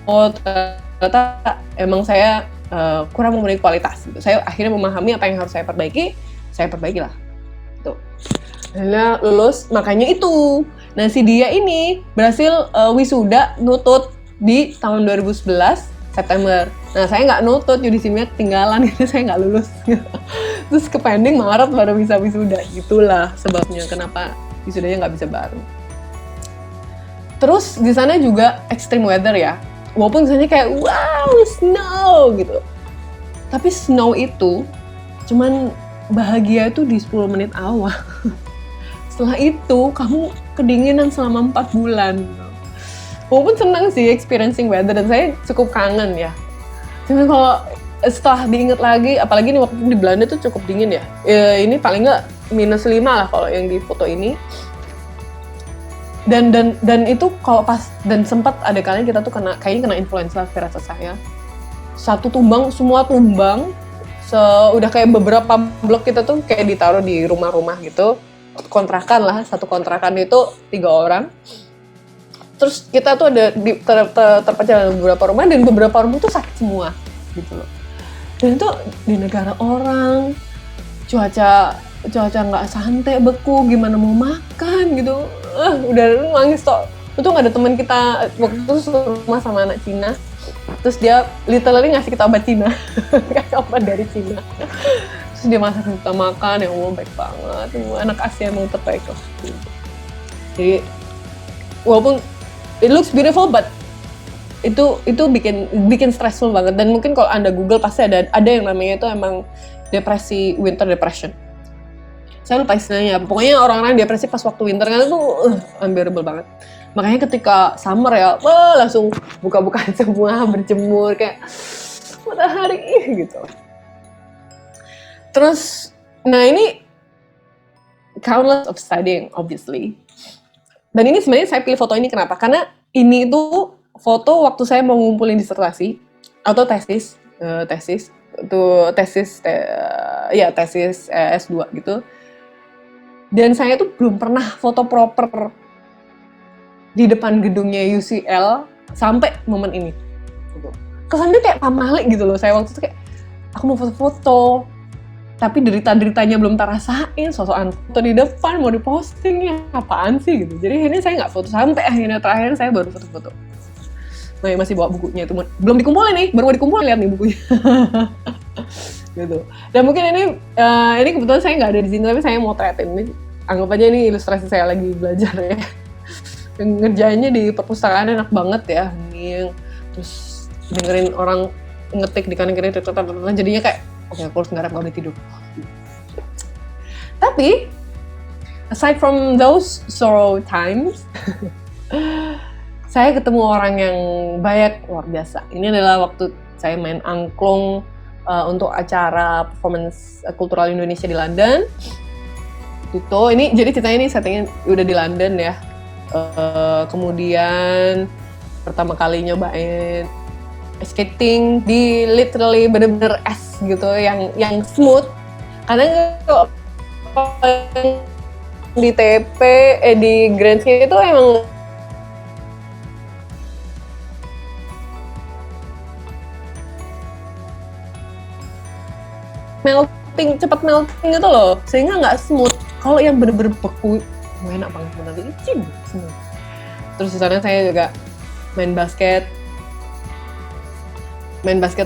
S2: Oh ternyata emang saya kurang memenuhi kualitas gitu. Saya akhirnya memahami apa yang harus saya perbaikilah gitu. Akhirnya lulus, makanya itu. Nah si dia ini berhasil wisuda nutut di tahun 2011 September. Nah saya nggak nutut, yudisimnya ketinggalan, jadi saya nggak lulus. Terus ke pending Maret baru bisa wisuda. Itulah sebabnya kenapa wisudanya nggak bisa bareng. Terus di sana juga extreme weather ya. Walaupun misalnya kayak wow snow gitu. Tapi snow itu cuman bahagia itu di 10 menit awal. Setelah itu kamu kedinginan selama 4 bulan. Walaupun senang sih experiencing weather dan saya cukup kangen ya. Cuman kalau setelah diinget lagi, apalagi nih waktu di Belanda tuh cukup dingin ya. Ini paling nggak -5 lah kalau yang di foto ini. Dan itu kalau pas dan sempat ada kalinya kita tuh kayaknya kena influenza firasat saya. Satu tumbang, semua tumbang. Udah kayak beberapa blok kita tuh kayak ditaruh di rumah-rumah gitu. Kontrakan lah, satu kontrakan itu 3 orang. Terus kita tuh ada terpecah dalam beberapa rumah dan beberapa rumah tuh sakit semua gitu loh. Dan itu di negara orang, cuaca nggak santai, beku, gimana mau makan gitu. Udah nangis toh. Untung ada teman kita waktu itu rumah sama anak Cina. Terus dia literally ngasih kita obat Cina, kayak obat dari Cina. Terus dia masak kita makan, ya Allah baik banget. Anak Asia emang terbaik loh. Jadi walaupun it looks beautiful, but itu bikin stressful banget. Dan mungkin kalau Anda Google pasti ada yang namanya itu emang depresi, winter depression. Saya lupa istilahnya. Pokoknya orang-orang depresi pas waktu winter kan itu unbearable banget. Makanya ketika summer ya, langsung buka-bukaan semua, berjemur kayak matahari gitu. Terus, nah ini countless of studying obviously. Dan ini sebenarnya saya pilih foto ini kenapa? Karena ini itu foto waktu saya mau ngumpulin disertasi atau tesis S2 gitu. Dan saya tuh belum pernah foto proper di depan gedungnya UCL sampai momen ini. Kesannya kayak pamalik gitu loh. Saya waktu itu kayak aku mau foto-foto, tapi derita-deritanya belum terasain, sosokan foto di depan mau diposting ya apaan sih gitu. Jadi akhirnya saya nggak foto sampai akhirnya terakhir saya baru foto-foto. Nah, masih bawa bukunya itu belum dikumpulin nih, baru mau dikumpulin lihat nih bukunya. Gitu. Dan mungkin ini kebetulan saya nggak ada di sini tapi saya mau motretin ini. Anggap aja ini ilustrasi saya lagi belajar ya. Ngerjainnya di perpustakaan enak banget ya, terus dengerin orang ngetik di kanan kiri, jadinya kayak oke, aku harus nggak boleh tidur. Tapi aside from those sorrow times, saya ketemu orang yang baik, luar biasa. Ini adalah waktu saya main angklung untuk acara performance kultural Indonesia di London. Itu ini jadi ceritanya ini settingnya udah di London ya. Kemudian pertama kali nyobain skating di literally bener-bener es gitu, yang smooth. Karena kalau di TP di Grand Ski itu emang cepat melting gitu loh, sehingga nggak smooth. Kalau yang bener-bener beku, enak banget, bener licin smooth. Terus di sana saya juga main basket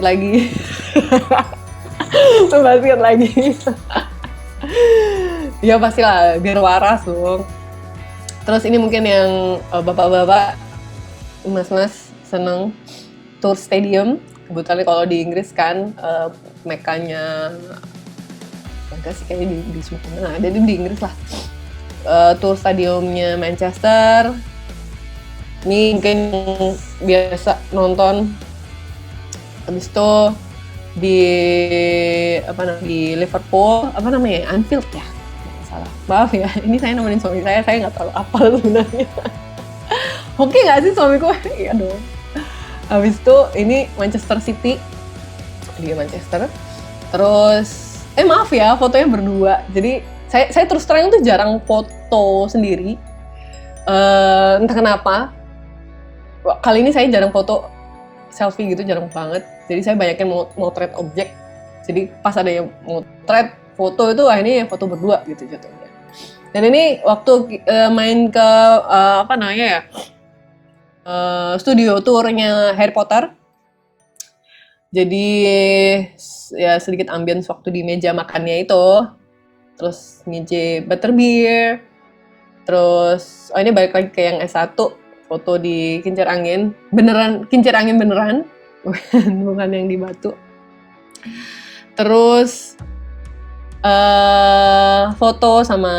S2: lagi. Main basket lagi. Ya pastilah, biar waras dong. Terus ini mungkin yang bapak-bapak, mas-mas seneng tour stadium. Kebetulan kalau di Inggris kan mekanya enggak sih kayaknya di semua. Nah, jadi di Inggris lah. Tour stadiumnya Manchester. Ini mungkin biasa nonton. Habis itu di Liverpool, Anfield ya, salah, maaf ya, ini saya nemenin suami saya nggak terlalu apal sebenarnya. Oke nggak sih suamiku? Iya dong. Habis itu ini Manchester City di Manchester. Terus maaf ya, fotonya berdua. Jadi saya terus terang tuh jarang foto sendiri. Entah kenapa. Kali ini saya jarang foto selfie gitu, jarang banget. Jadi saya banyakin motret objek. Jadi pas ada yang motret foto itu akhirnya foto berdua gitu jatuhnya. Dan ini waktu main ke studio tournya Harry Potter. Jadi ya sedikit ambience waktu di meja makannya itu. Terus ngicip butterbeer. Terus ini balik lagi ke yang S1, foto di kincir angin. Beneran, kincir angin beneran. Bukan yang di batu. Terus foto sama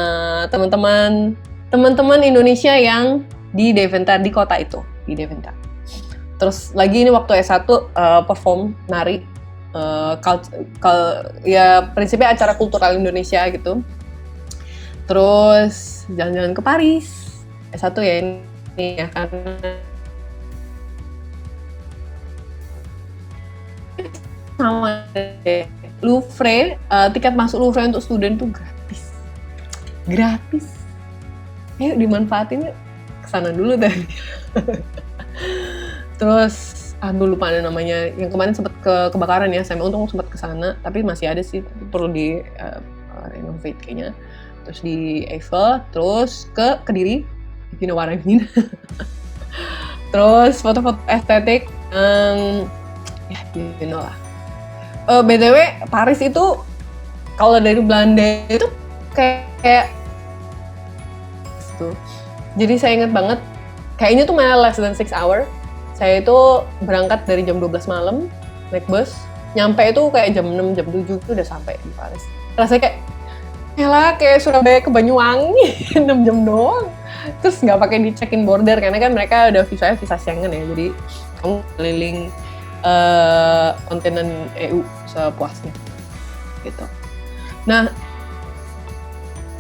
S2: teman-teman Indonesia yang di Deventer, di kota itu, di Deventer. Terus lagi ini waktu S1 perform nari, ya prinsipnya acara kultural Indonesia gitu. Terus jalan-jalan ke Paris, S1 ya ini ya kan. Sama Louvre, tiket masuk Louvre untuk student tuh gratis. Ayo dimanfaatin yuk, kesana dulu tadi. Terus lupa ada namanya, yang kemarin sempat kebakaran ya, saya untung sempat kesana, tapi masih ada sih, perlu di renovate kayaknya. Terus di Eiffel, terus ke Kediri, you know what I mean. Terus foto-foto estetik, ya you know lah. BTW Paris itu kalau dari Belanda itu kayak gitu. Jadi saya ingat banget, kayaknya tuh malah less than 6 hour. Saya itu berangkat dari jam 12 malam naik bus, nyampe itu kayak jam 6, jam 7 itu udah sampai di Paris. Rasanya kayak Surabaya ke Banyuwangi, 6 jam doang. Terus nggak pakai di check-in border karena kan mereka udah visa Schengen ya, jadi kamu keliling kontinen EU sepuasnya gitu. Nah,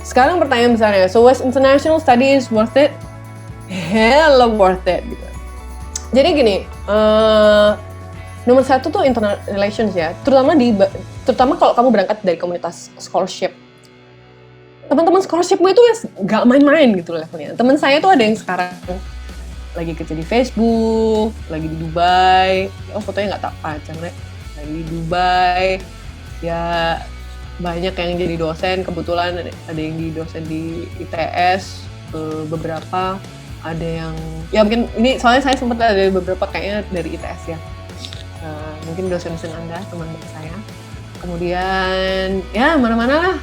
S2: sekarang pertanyaan besarnya, so was international studies worth it? Hell worth it gitu. Jadi gini, nomor satu tuh international relations ya, terutama kalau kamu berangkat dari komunitas scholarship. Teman-teman scholarshipmu itu ya gak main-main gitu levelnya. Teman saya tuh ada yang sekarang lagi kerja di Facebook, lagi di Dubai, fotonya nggak tak pacang deh, lagi di Dubai, ya banyak yang jadi dosen, kebetulan ada yang di dosen di ITS, beberapa, ada yang, ya mungkin ini soalnya saya sempat ada beberapa kayaknya dari ITS ya, mungkin dosen-dosen Anda, teman-teman saya, kemudian ya mana-mana lah,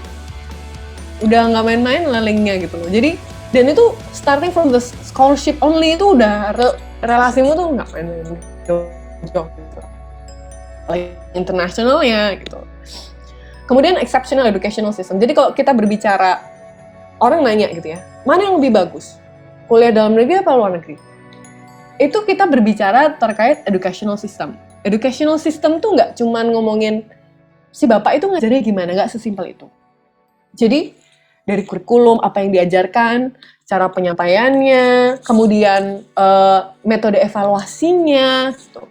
S2: udah nggak main-main lah linknya gitu loh, jadi dan itu starting from the scholarship only itu udah relasimu tuh nggak main-main jauh gitu. Like international ya gitu. Kemudian exceptional educational system. Jadi kalau kita berbicara, orang nanya gitu ya, mana yang lebih bagus? Kuliah dalam negeri apa luar negeri? Itu kita berbicara terkait educational system. Educational system tuh nggak cuman ngomongin si bapak itu ngajarnya gimana, nggak sesimpel itu. Jadi dari kurikulum, apa yang diajarkan, cara penyampaiannya, kemudian metode evaluasinya, gitu.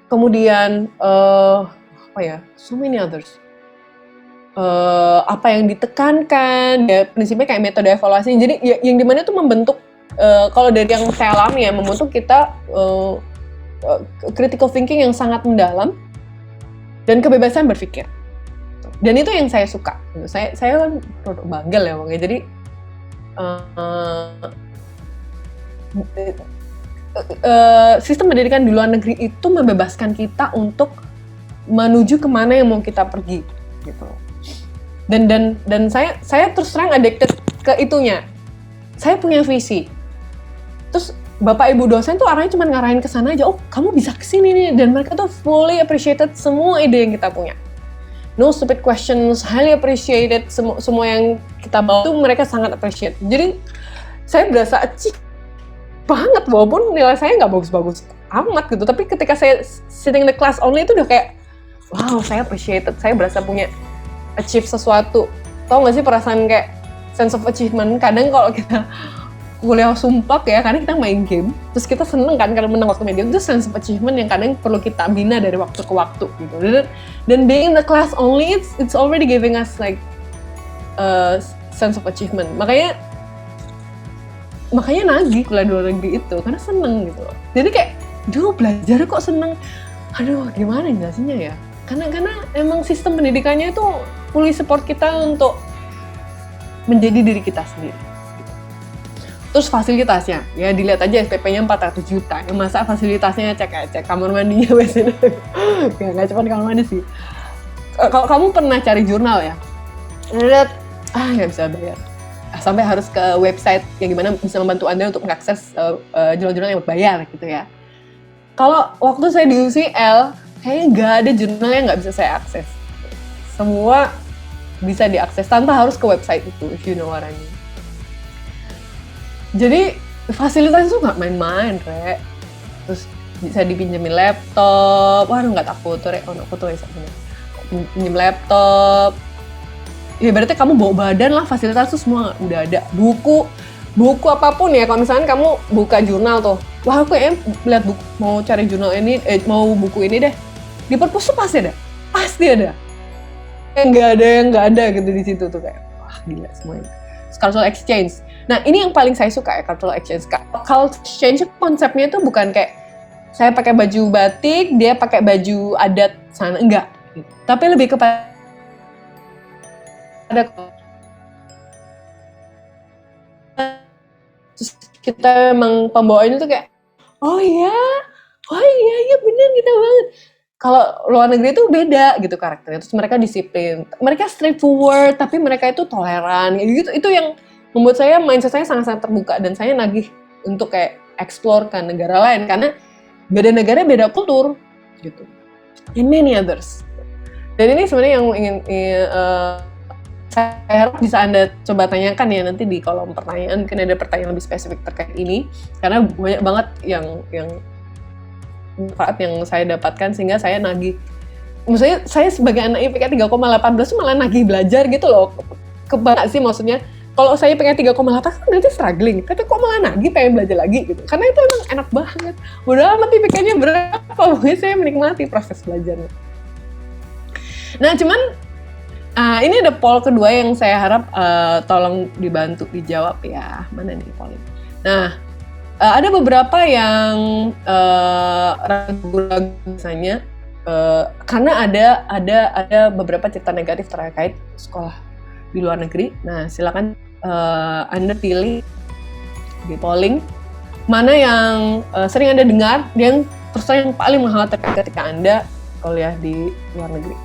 S2: Kemudian apa ya, so many others. Apa yang ditekankan, ya prinsipnya kayak metode evaluasi. Jadi ya, yang dimana tuh membentuk, kalau dari yang saya alami ya, membentuk kita critical thinking yang sangat mendalam dan kebebasan berpikir. Dan itu yang saya suka. Saya kan produk Bagel ya Bang. Jadi sistem pendidikan di luar negeri itu membebaskan kita untuk menuju kemana yang mau kita pergi, gitu. Dan saya terus terang addicted ke itunya. Saya punya visi. Terus Bapak Ibu dosen tuh arahnya cuma ngarahin ke sana aja. Oh, kamu bisa ke sini nih, dan mereka tuh fully appreciated semua ide yang kita punya. No stupid questions, highly appreciated, semua yang kita bawa tuh mereka sangat appreciate. Jadi saya berasa achieve banget, walaupun nilai saya nggak bagus-bagus amat gitu. Tapi ketika saya sitting in the class only itu udah kayak, wow, saya appreciated, saya berasa punya achieve sesuatu. Tau nggak sih perasaan kayak sense of achievement? Kadang kalau kita kuliah sumpah ya, karena kita main game, terus kita seneng kan karena menang waktu main game, itu sense of achievement yang kadang perlu kita bina dari waktu ke waktu gitu. Dan being in the class only, it's already giving us like sense of achievement. Makanya nagih kuliah di luar negeri itu, karena seneng gitu loh. Jadi kayak, dulu belajar kok seneng, aduh gimana jelasinnya ya? Karena emang sistem pendidikannya itu fully support kita untuk menjadi diri kita sendiri. Terus fasilitasnya, ya dilihat aja SPP-nya 400 juta. Ya masa fasilitasnya cek kamar mandinya biasanya. Ya nggak cuma kamar mandi sih. Kalau kamu pernah cari jurnal ya, lihat, nggak bisa bayar. Sampai harus ke website yang gimana bisa membantu Anda untuk mengakses jurnal-jurnal yang berbayar gitu ya. Kalau waktu saya di UCL, kayaknya nggak ada jurnal yang nggak bisa saya akses. Semua bisa diakses tanpa harus ke website itu, if you know what I mean. Jadi fasilitas itu nggak main-main, Rek. Terus bisa dipinjemin laptop, waduh nggak takut tuh, Rek. Aku tuh ya pinjem laptop. Ya berarti kamu bawa badan lah, fasilitas tuh semua udah ada. Buku apapun ya, kalau misalnya kamu buka jurnal tuh, wah aku lihat buku, mau cari jurnal ini, mau buku ini deh. Di perpus tuh pasti ada. Yang nggak ada gitu di situ tuh kayak, wah gila semuanya. Cultural exchange. Nah ini yang paling saya suka ya, cultural exchange. Cultural exchange konsepnya itu bukan kayak saya pakai baju batik, dia pakai baju adat sana, enggak. Tapi lebih kepada terus kita emang pembawaannya tuh kayak, oh iya bener gitu banget. Kalau luar negeri itu beda gitu karakternya, terus mereka disiplin, mereka straightforward, tapi mereka itu toleran, gitu. Itu yang membuat saya, mindset saya sangat-sangat terbuka, dan saya nagih untuk kayak explore ke negara lain, karena beda negara, beda kultur, gitu. And many others. Dan ini sebenarnya yang ingin saya harap bisa Anda coba tanyakan ya nanti di kolom pertanyaan, mungkin ada pertanyaan lebih spesifik terkait ini, karena banyak banget yang manfaat yang saya dapatkan sehingga saya nagih. Maksudnya saya sebagai anak IPK 3,18 tuh malah nagih belajar gitu loh. Kebanyak sih maksudnya. Kalau saya pengen 3,8 kan berarti struggling, tapi kok malah nagih pengen belajar lagi gitu. Karena itu emang enak banget. Bodo amat IPK-nya berapa, pokoknya saya menikmati proses belajarnya. Nah cuman ini ada poll kedua yang saya harap tolong dibantu dijawab ya. Mana nih poll? Nah, ada beberapa yang ragu-ragu misalnya karena ada beberapa cerita negatif terkait sekolah di luar negeri. Nah, silakan Anda pilih di polling mana yang sering Anda dengar dan terus yang paling mengkhawatirkan ketika Anda kuliah di luar negeri.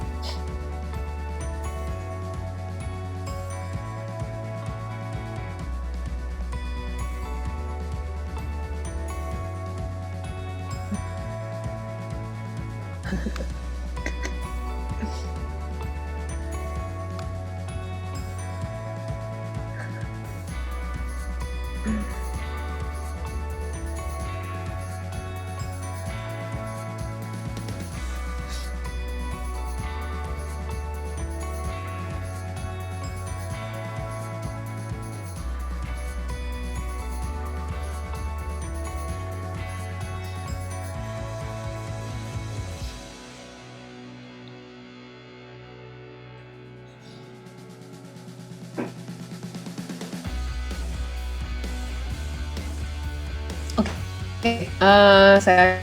S2: Saya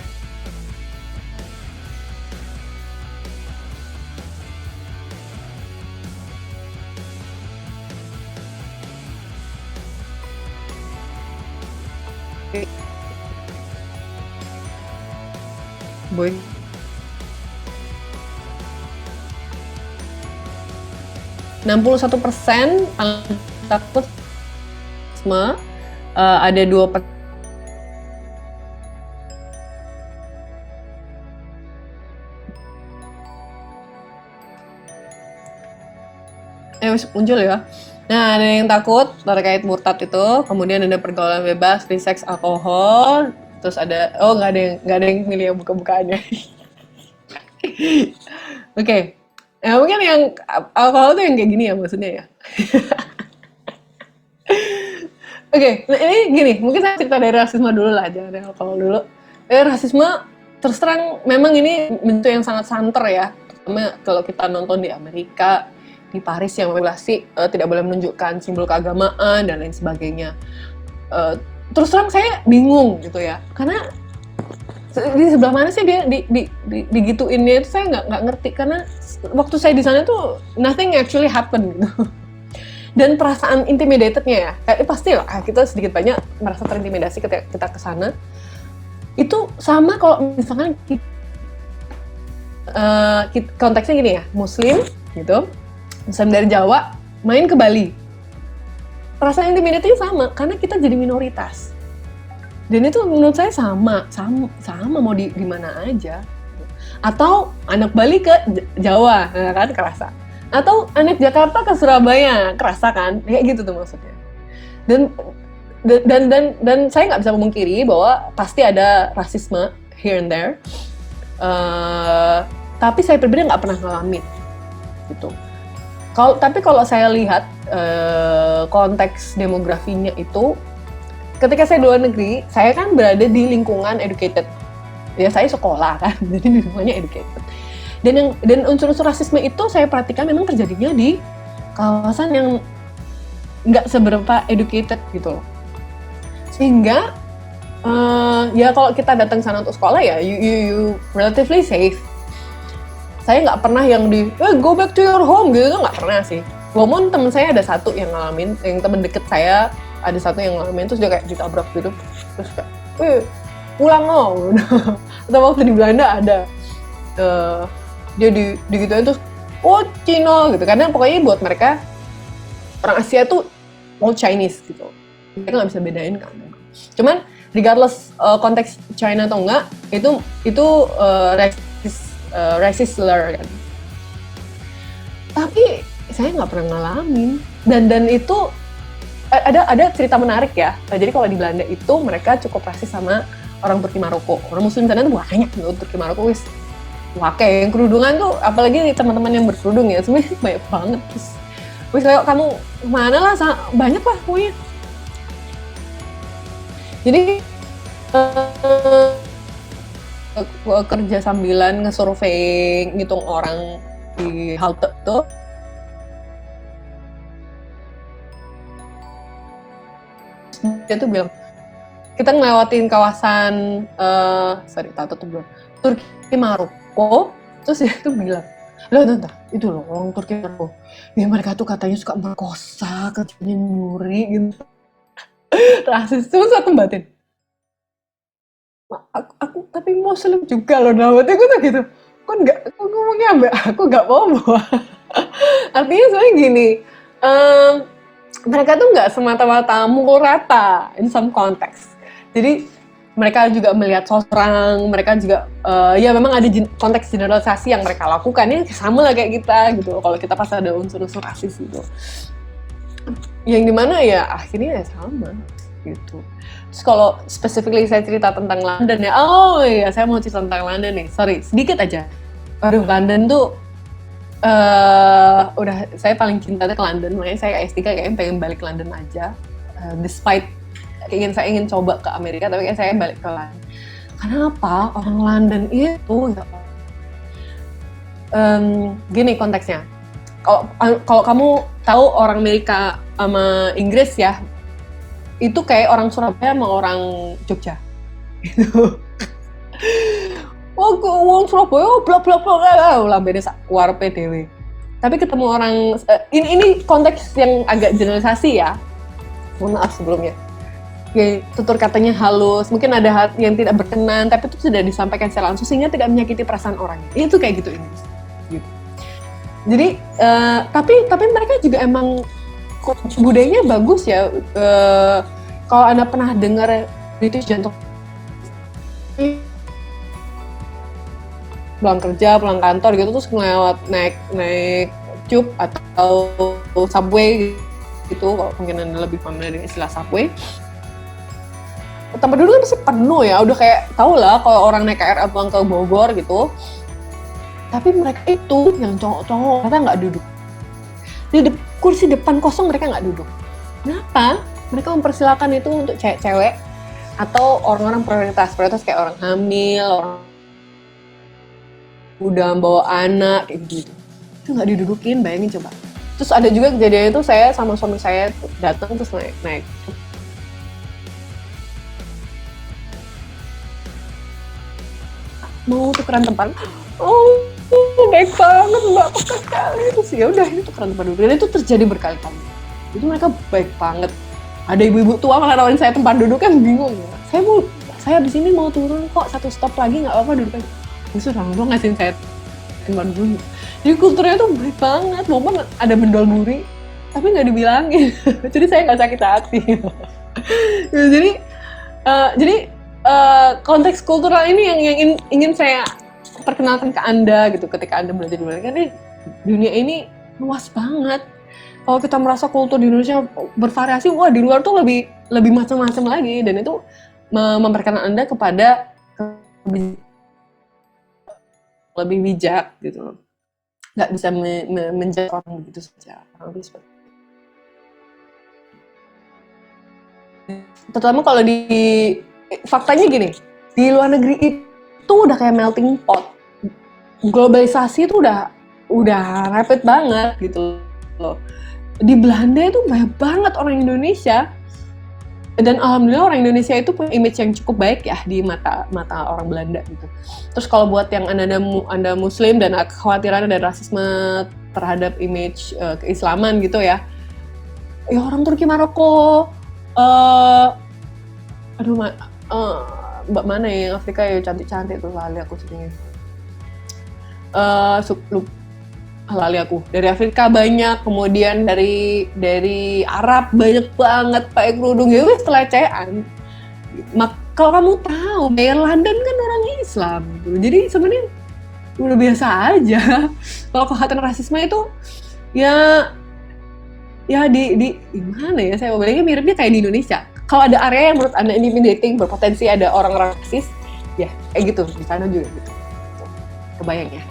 S2: boy 61% takut rasisme, ada 2 muncul ya. Nah, ada yang takut terkait murtad itu, kemudian ada pergaulan bebas, free sex, alkohol, terus ada nggak ada yang milih yang buka-bukaannya. Oke. Ya mungkin yang alkohol tuh yang kayak gini ya maksudnya ya. Oke, nah ini gini, mungkin saya cerita dari rasisme dulu lah, jangan dari alkohol dulu. Rasisme terus terang memang ini bentuk yang sangat santer ya, terutama kalau kita nonton di Amerika, di Paris yang regulasi tidak boleh menunjukkan simbol keagamaan dan lain sebagainya. Terus terang saya bingung gitu ya, karena di sebelah mana sih dia digituinnya itu saya nggak ngerti, karena waktu saya di sana tuh nothing actually happen gitu. Dan perasaan intimidatednya ya, pasti lah kita sedikit banyak merasa terintimidasi ketika kita ke sana. Itu sama kalau misalkan konteksnya gini ya, Muslim gitu, Muslim dari Jawa main ke Bali. Perasaan intimidatednya sama karena kita jadi minoritas. Dan itu menurut saya sama mau di mana aja. Atau anak Bali ke Jawa, kan kerasa. Atau anak Jakarta ke Surabaya, kerasa kan? Kayak gitu tuh maksudnya. Dan saya nggak bisa memungkiri bahwa pasti ada rasisme here and there. Tapi saya pribadi nggak pernah ngalamin gitu. Tapi kalau saya lihat konteks demografinya itu, ketika saya di luar negeri, saya kan berada di lingkungan educated. Ya saya sekolah kan, jadi di lingkungannya educated. Dan unsur-unsur rasisme itu saya perhatikan memang terjadinya di kawasan yang nggak seberapa educated gitu loh. Sehingga ya kalau kita datang sana untuk sekolah ya you relatively safe. Saya nggak pernah yang go back to your home gitu, nggak pernah sih. Walaupun temen saya ada satu yang ngalamin, yang temen deket saya ada satu yang ngalamin, terus dia kayak ditabrak gitu, terus kayak pulang loh. Atau waktu di Belanda ada dia digituin terus Cina gitu, karena pokoknya buat mereka orang Asia tuh all Chinese gitu, mereka nggak bisa bedain kan. Cuman regardless konteks China atau enggak, itu racist slur kan. Tapi saya nggak pernah ngalamin, dan itu ada cerita menarik ya. Jadi kalau di Belanda itu mereka cukup rasis sama orang Turki Maroko. Orang Muslim sana tuh banyak loh, Turki Maroko wah kayak yang kerudungan tuh, apalagi teman-teman yang berkerudung ya, sebenarnya banyak banget. Terus kayak kamu mana lah, banyak lah pokoknya. Jadi kerja sambilan nge-survey, ngitung orang di halte tuh. Dia tuh bilang, kita ngelewatin kawasan Turki Maroko, terus dia tuh bilang, Tante, itu loh orang Turki Maroko, ya mereka tuh katanya suka merkosa, katanya nyuri gitu. Rasis, cuma satu batin. Aku tapi Muslim juga loh, dalam hati gue tuh gitu. Kok ngomongnya ambek aku gak apa-apa. Artinya soalnya gini, mereka tuh nggak semata-mata mukul rata in some context. Jadi mereka juga melihat seseorang, mereka juga ya memang ada konteks generalisasi yang mereka lakukan, ya sama lah kayak kita gitu. Kalau kita pasti ada unsur-unsur rasis gitu. Yang dimana ya akhirnya ya sama gitu. Terus kalau specifically saya cerita tentang London ya, saya mau cerita tentang London nih. Sorry, sedikit aja. Aduh, London tuh udah saya paling cinta ke London, makanya saya S3 kayaknya pengen balik ke London aja. Despite saya ingin coba ke Amerika, tapi kan saya balik ke London. Kenapa orang London itu gini konteksnya. Kalau kamu tahu orang Amerika sama Inggris ya, itu kayak orang Surabaya sama orang Jogja. gitu. Wong Surabaya bla bla bla lambene sak warepe dhewe. Tapi ketemu orang ini konteks yang agak generalisasi ya. Mohon maaf sebelumnya. Ya, tutur katanya halus, mungkin ada hal yang tidak berkenan, tapi itu sudah disampaikan secara langsung sehingga tidak menyakiti perasaan orang. Itu kayak gitu Inggris. Gitu. Jadi tapi mereka juga emang budayanya bagus ya. Kalau Anda pernah dengar British Gentle pulang kerja, pulang kantor gitu terus ngelewat naik tube atau subway gitu, kalau mungkin Anda lebih familiar dengan istilah subway. Tempat duduk kan pasti penuh ya, udah kayak tau lah kalau orang naik KRL pulang ke Bogor gitu. Tapi mereka itu yang cowok-cowok mereka nggak duduk. Di kursi depan kosong mereka nggak duduk. Kenapa? Mereka mempersilakan itu untuk cewek-cewek atau orang-orang prioritas kayak orang hamil, orang udah bawa anak kayak gitu. Itu nggak didudukin, bayangin coba. Terus ada juga kejadian itu saya sama suami saya datang terus naik mau tukeran tempat. Oh, baik banget Mbak, peka sekali. Terus ya udah ini tukeran tempat duduk. Dan itu terjadi berkali-kali. Itu mereka baik banget. Ada ibu-ibu tua malah nawarin saya tempat duduk, kan bingung ya. Saya di sini mau turun kok, satu stop lagi nggak apa-apa duduk aja. Terus langsung ngasihin saya tempat duduk. Jadi kulturnya tuh baik banget. Walaupun ada mendol muri, tapi nggak dibilangin. Jadi saya nggak sakit hati. Jadi konteks kultural ini yang ingin saya perkenalkan ke Anda gitu ketika Anda belajar di luar. Karena dunia ini luas banget. Kalau kita merasa kultur di Indonesia bervariasi, wah di luar tuh lebih macam-macam lagi, dan itu memperkenalkan Anda kepada lebih bijak gitu loh. Nggak bisa menjadi orang begitu saja. Terutama kalau faktanya gini, di luar negeri itu udah kayak melting pot. Globalisasi itu udah rapid banget gitu loh. Di Belanda itu banyak banget orang Indonesia, dan alhamdulillah orang Indonesia itu punya image yang cukup baik ya di mata orang Belanda gitu. Terus kalau buat yang anda Muslim dan kekhawatiran dan rasisme terhadap image keislaman gitu ya orang Turki, Maroko, mbak mana ya yang Afrika ya cantik-cantik tuh, lali aku sebenarnya. Lali aku. Dari Afrika banyak, kemudian dari Arab banyak banget pakai kerudung, ya wes telecehan. Kalau kamu tahu, Mayor London kan orang Islam gitu. Jadi sebenarnya udah biasa aja. Kalau kekhawatiran rasisme itu ya di gimana ya, saya bayangin miripnya kayak di Indonesia. Kalau ada area yang menurut Anda intimidating, berpotensi ada orang-orang rasis, ya kayak gitu, di sana juga gitu. Kebayang ya.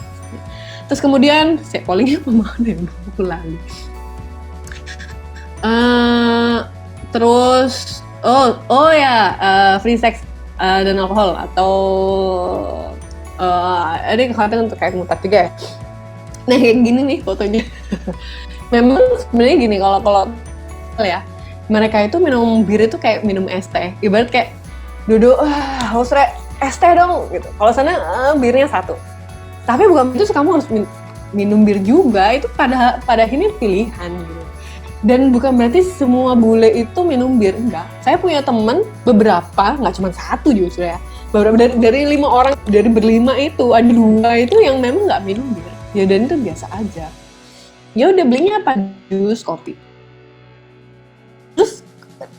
S2: Terus kemudian, saya pollingnya mana ya, buku lalu. Terus, free sex dan alkohol, atau ada kekhawatiran untuk kayak mutat juga ya. Nah, kayak gini nih fotonya. Memang sebenarnya gini, kalau ya, mereka itu minum bir itu kayak minum es teh. Ibarat kayak duduk, haus es teh dong gitu. Kalau sana birnya satu. Tapi bukan itu kamu harus minum bir juga, itu pada ini pilihan gitu. Dan bukan berarti semua bule itu minum bir, enggak. Saya punya teman beberapa, nggak cuma satu justru ya. Beberapa dari 5 orang, dari berlima itu ada 2 itu yang memang nggak minum bir. Ya dan itu biasa aja. Ya udah belinya apa? Jus, kopi. Terus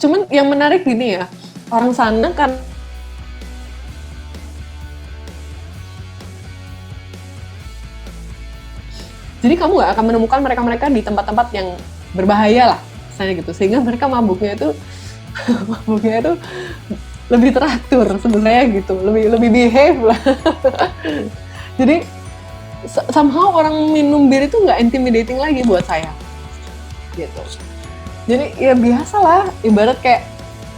S2: cuman yang menarik gini ya, orang sana kan jadi kamu nggak akan menemukan mereka di tempat-tempat yang berbahaya lah, misalnya gitu. Sehingga mereka mabuknya itu lebih teratur sebenarnya gitu, lebih behave lah. Jadi somehow orang minum bir itu nggak intimidating lagi buat saya, gitu. Jadi ya biasa lah, ibarat kayak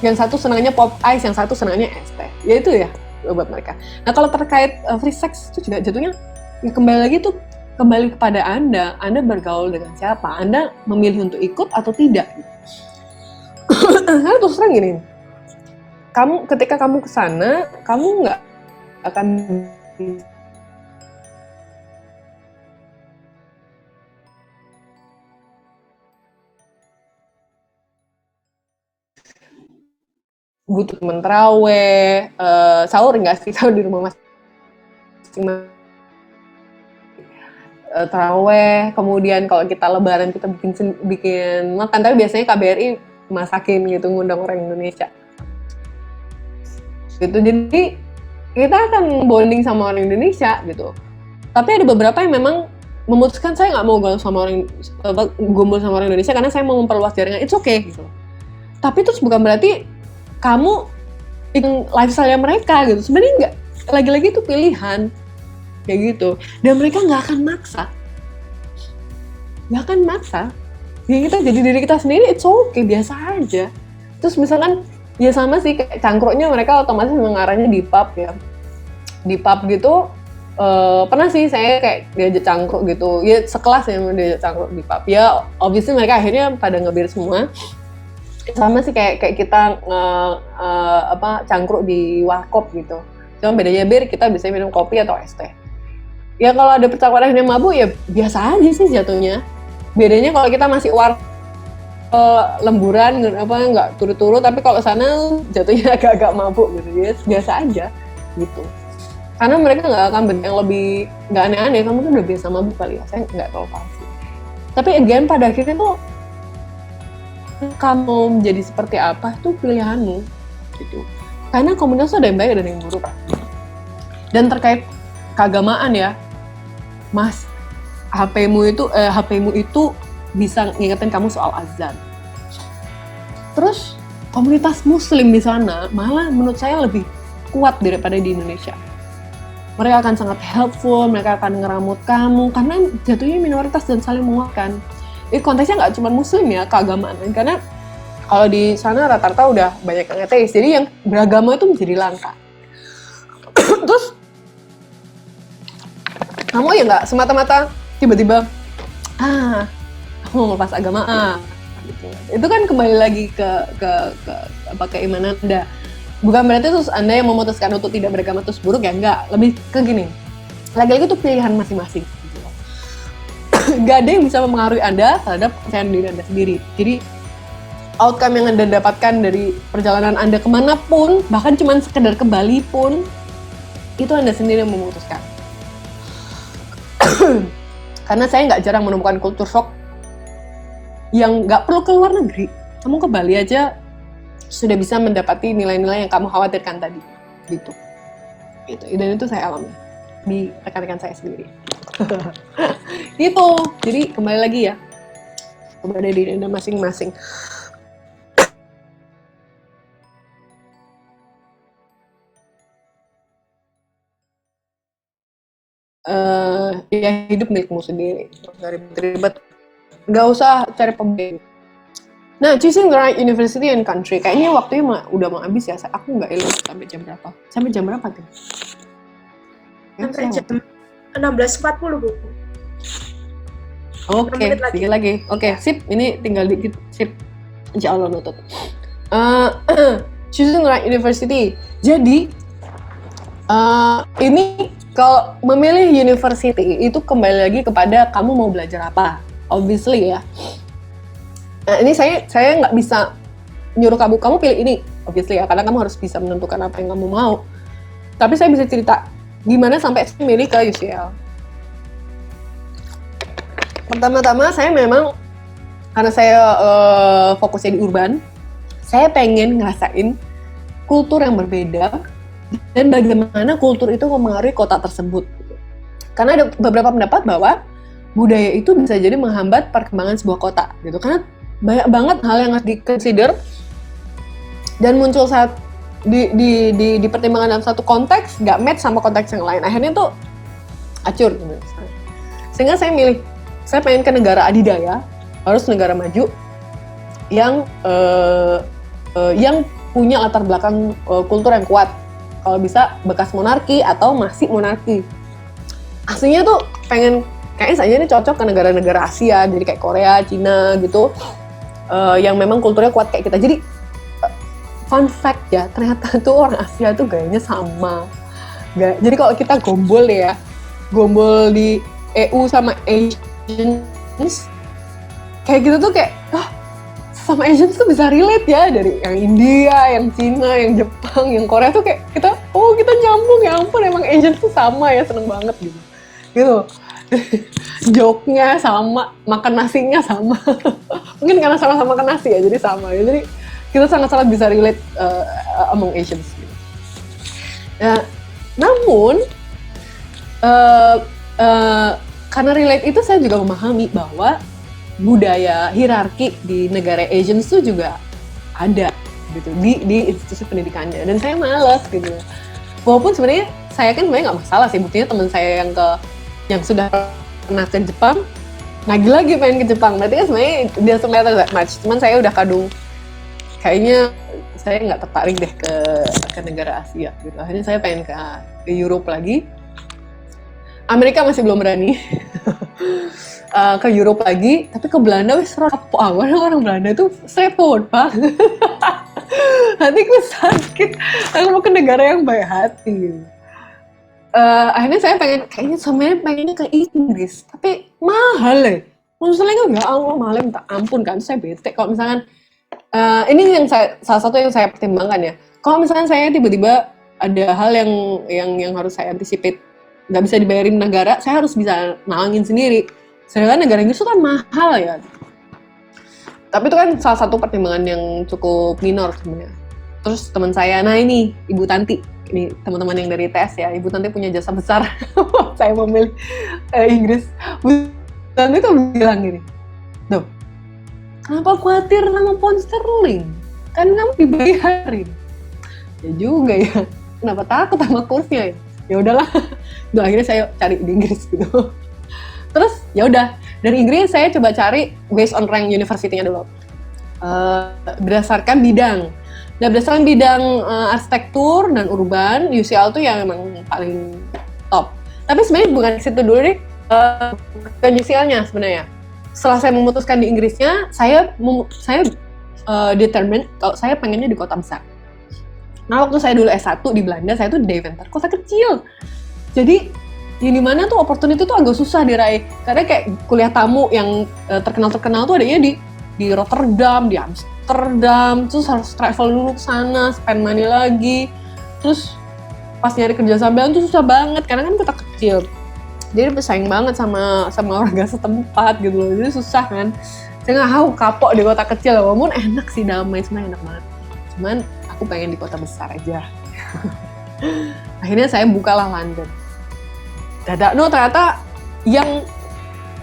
S2: yang satu senangnya pop ice, yang satu senangnya es teh. Ya itu ya buat mereka. Nah kalau terkait free sex itu juga jatuhnya ya kembali kepada Anda bergaul dengan siapa, Anda memilih untuk ikut atau tidak. Karena terus terang gini, ketika kamu ke sana, kamu nggak akan butuh temen terawih, sahur nggak sih, sahur di rumah masing-masing, terawih, kemudian kalau kita lebaran kita bikin makan, tapi biasanya KBRI masakin gitu, ngundang orang Indonesia gitu. Jadi kita akan bonding sama orang Indonesia gitu. Tapi ada beberapa yang memang memutuskan saya nggak mau gombal sama orang Indonesia karena saya mau memperluas jaringan. It's okay gitu. Tapi terus bukan berarti kamu ingin lifestyle mereka gitu. Sebenarnya nggak, lagi-lagi itu pilihan kayak gitu. Dan mereka nggak akan maksa. Ya kita jadi diri kita sendiri, it's okay, biasa aja. Terus misalkan ya sama sih kayak cangkruknya, mereka otomatis mengarahnya di pub ya. Di pub gitu, pernah sih saya kayak diajak cangkruk gitu. Ya sekelas ya diajak cangkruk di pub. Ya obviously mereka akhirnya pada ngebir semua. Sama sih kayak kita cangkruk di warkop gitu. Cuma bedanya bir kita bisa minum kopi atau es teh. Ya kalau ada percakapan akhirnya mabuk ya biasa aja sih jatuhnya. Bedanya kalau kita masih lemburan nggak turut-turut, tapi kalau sana jatuhnya agak-agak mabuk gitu ya, biasa aja gitu. Karena mereka nggak akan yang lebih nggak aneh-aneh, kamu kan udah biasa mabuk kali ya, saya nggak tahu pasti. Tapi again pada akhirnya tuh kamu menjadi seperti apa tuh pilihanmu gitu. Karena komunitas ada yang baik dan yang buruk. Dan terkait keagamaan ya, Mas, HP-mu itu bisa ngingetin kamu soal azan. Terus komunitas muslim di sana malah menurut saya lebih kuat daripada di Indonesia. Mereka akan sangat helpful, mereka akan ngeramut kamu karena jatuhnya minoritas dan saling menguatkan. Konteksnya nggak cuma muslim ya, keagamaan. Karena kalau di sana rata-rata udah banyak yang ateis, jadi yang beragama itu menjadi langka. Terus kamu ya nggak semata-mata tiba-tiba aku mau lepas agama gitu. Itu kan kembali lagi ke keimanan Anda. Bukan berarti terus Anda yang memutuskan untuk tidak beragama terus buruk ya, enggak. Lebih ke gini, lagi-lagi itu pilihan masing-masing gitu. Gak ada yang bisa mempengaruhi Anda terhadap kepercayaan diri Anda sendiri. Jadi outcome yang Anda dapatkan dari perjalanan Anda kemanapun, bahkan cuma sekedar ke Bali pun, itu Anda sendiri yang memutuskan. Karena saya nggak jarang menemukan culture shock yang nggak perlu ke luar negeri. Kamu ke Bali aja sudah bisa mendapati nilai-nilai yang kamu khawatirkan tadi, gitu. Dan itu saya alami di rekan-rekan saya sendiri. Gitu. Jadi kembali lagi ya kepada diri Anda masing-masing. Ya hidup milikmu sendiri, nggak ribet-ribet, nggak usah cari pembeda. Nah, choosing the right university and country, kayaknya waktunya udah mau habis ya. Aku nggak ilmu sampai jam berapa? Sampai jam berapa tuh?
S1: Sampai jam 16.40 Bu.
S2: Oke, dikit lagi. Oke, sip. Ini tinggal dikit, sip. Insya Allah nutut. Choosing the right university. Jadi ini kalau memilih university itu kembali lagi kepada kamu mau belajar apa, obviously ya. Nah ini saya nggak bisa nyuruh kamu pilih ini, obviously ya, karena kamu harus bisa menentukan apa yang kamu mau. Tapi saya bisa cerita gimana sampai saya milih ke UCL. Pertama-tama saya memang karena saya fokusnya di urban, saya pengen ngerasain kultur yang berbeda dan bagaimana kultur itu mempengaruhi kota tersebut. Karena ada beberapa pendapat bahwa budaya itu bisa jadi menghambat perkembangan sebuah kota, gitu. Karena banyak banget hal yang harus di-consider dan muncul saat di pertimbangan dalam satu konteks nggak match sama konteks yang lain. Akhirnya tuh acur, gitu. Sehingga saya milih, saya pengen ke negara adidaya, harus negara maju yang punya latar belakang kultur yang kuat. Kalau bisa bekas monarki atau masih monarki. Aslinya tuh pengen, kayaknya saya ini cocok ke negara-negara Asia, jadi kayak Korea, Cina gitu, yang memang kulturnya kuat kayak kita. Jadi fun fact ya, ternyata tuh orang Asia tuh gayanya sama. Jadi kalau kita gombol ya, gombol di EU sama Asians, kayak gitu tuh kayak, sama Asians tuh bisa relate ya, dari yang India, yang Cina, yang Jepang, yang Korea tuh kayak kita nyambung, ya ampun emang Asians tuh sama ya, seneng banget gitu. Joke-nya sama, makan nasinya sama. Mungkin karena sama-sama makan nasi ya, jadi sama ya. Jadi kita sangat-sangat bisa relate among Asians gitu. Ya, namun karena relate itu saya juga memahami bahwa budaya hierarki di negara Asian itu juga ada gitu di institusi pendidikannya, dan saya malas gitu. Walaupun sebenarnya saya kan sebenarnya nggak masalah sih, buktinya teman saya yang sudah pernah ke Jepang lagi pengen ke Jepang, berarti kan sebenarnya dia matter that much. Cuman saya udah kadung kayaknya saya nggak tertarik deh ke negara Asia gitu. Akhirnya saya pengen ke Europe lagi. Amerika masih belum berani. Ke Europe lagi, tapi ke Belanda wis rapo. Orang Belanda itu straightforward banget. Hatiku sakit. Aku mau ke negara yang baik hati. Akhirnya saya pengennya ke Inggris, tapi mahal ya. Maksudnya kan nggak mahal, minta ampun kan. Saya bete kalau misalkan ini yang salah satu yang saya pertimbangkan ya. Kalau misalkan saya tiba-tiba ada hal yang harus saya anticipate, nggak bisa dibayarin negara, saya harus bisa nangin sendiri. Sedangkan negara Inggris itu kan mahal ya. Tapi itu kan salah satu pertimbangan yang cukup minor sebenarnya. Terus teman saya, nah ini Ibu Tanti, ini teman-teman yang dari TS ya, Ibu Tanti punya jasa besar. Saya memilih Inggris. Bu Tanti tuh bilang gini, "Duh, kenapa khawatir sama pound sterling? Kan kamu dibayarin." Ya juga ya. Kenapa takut sama kursnya ya? Ya udahlah. Duh, akhirnya saya cari di Inggris gitu. Terus ya udah, dari Inggris saya coba cari based on rank university-nya dulu. Berdasarkan bidang. Dan berdasarkan bidang arsitektur dan urban, UCL tuh yang memang paling top. Tapi sebenarnya bukan situ dulu deh, bukan UCL-nya sebenarnya. Setelah saya memutuskan di Inggrisnya, saya determine kalau saya pengennya di kota besar. Nah, waktu saya dulu S1 di Belanda, saya tuh di Deventer, kota kecil. Jadi di mana tuh opportunity tuh agak susah diraih, karena kayak kuliah tamu yang terkenal tuh adanya di Rotterdam, di Amsterdam, terus harus travel dulu ke sana, spend money lagi, terus pas nyari kerja sambilan tuh susah banget karena kan kota kecil, jadi bersaing banget sama warga setempat gitu loh, jadi susah kan. Saya nggak tahu, kapok di kota kecil, walaupun enak sih, damai, sebenarnya enak banget, cuman aku pengen di kota besar aja. Akhirnya saya bukalah London. Ternyata yang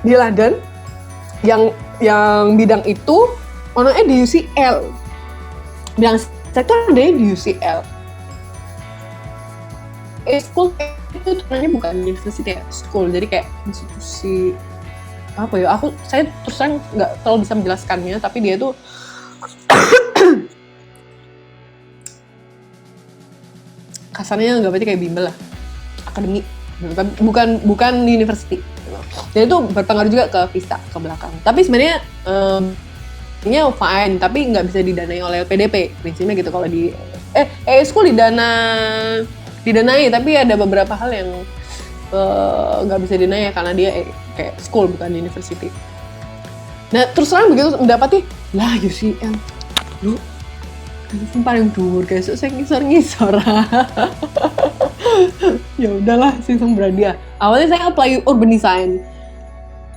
S2: di London, yang bidang itu orangnya di UCL, bidang sektor ada di UCL. School itu sebenarnya bukan university ya, school, jadi kayak institusi apa ya? Saya terus terang nggak terlalu bisa menjelaskannya, tapi dia itu kasarnya nggak berarti kayak bimbel lah, akademi. Bukan university, dan itu berpengaruh juga ke visa ke belakang. Tapi sebenarnya ini fine, tapi nggak bisa didanai oleh LPDP prinsipnya gitu. Kalau di school didanai, tapi ada beberapa hal yang nggak bisa didanai karena dia kayak school bukan university. Nah terus terang begitu mendapati lah UCL, lu kan paling dhuwur guys, saya ngisor. Ya udahlah, sistem berhadiah. Awalnya saya apply urban design,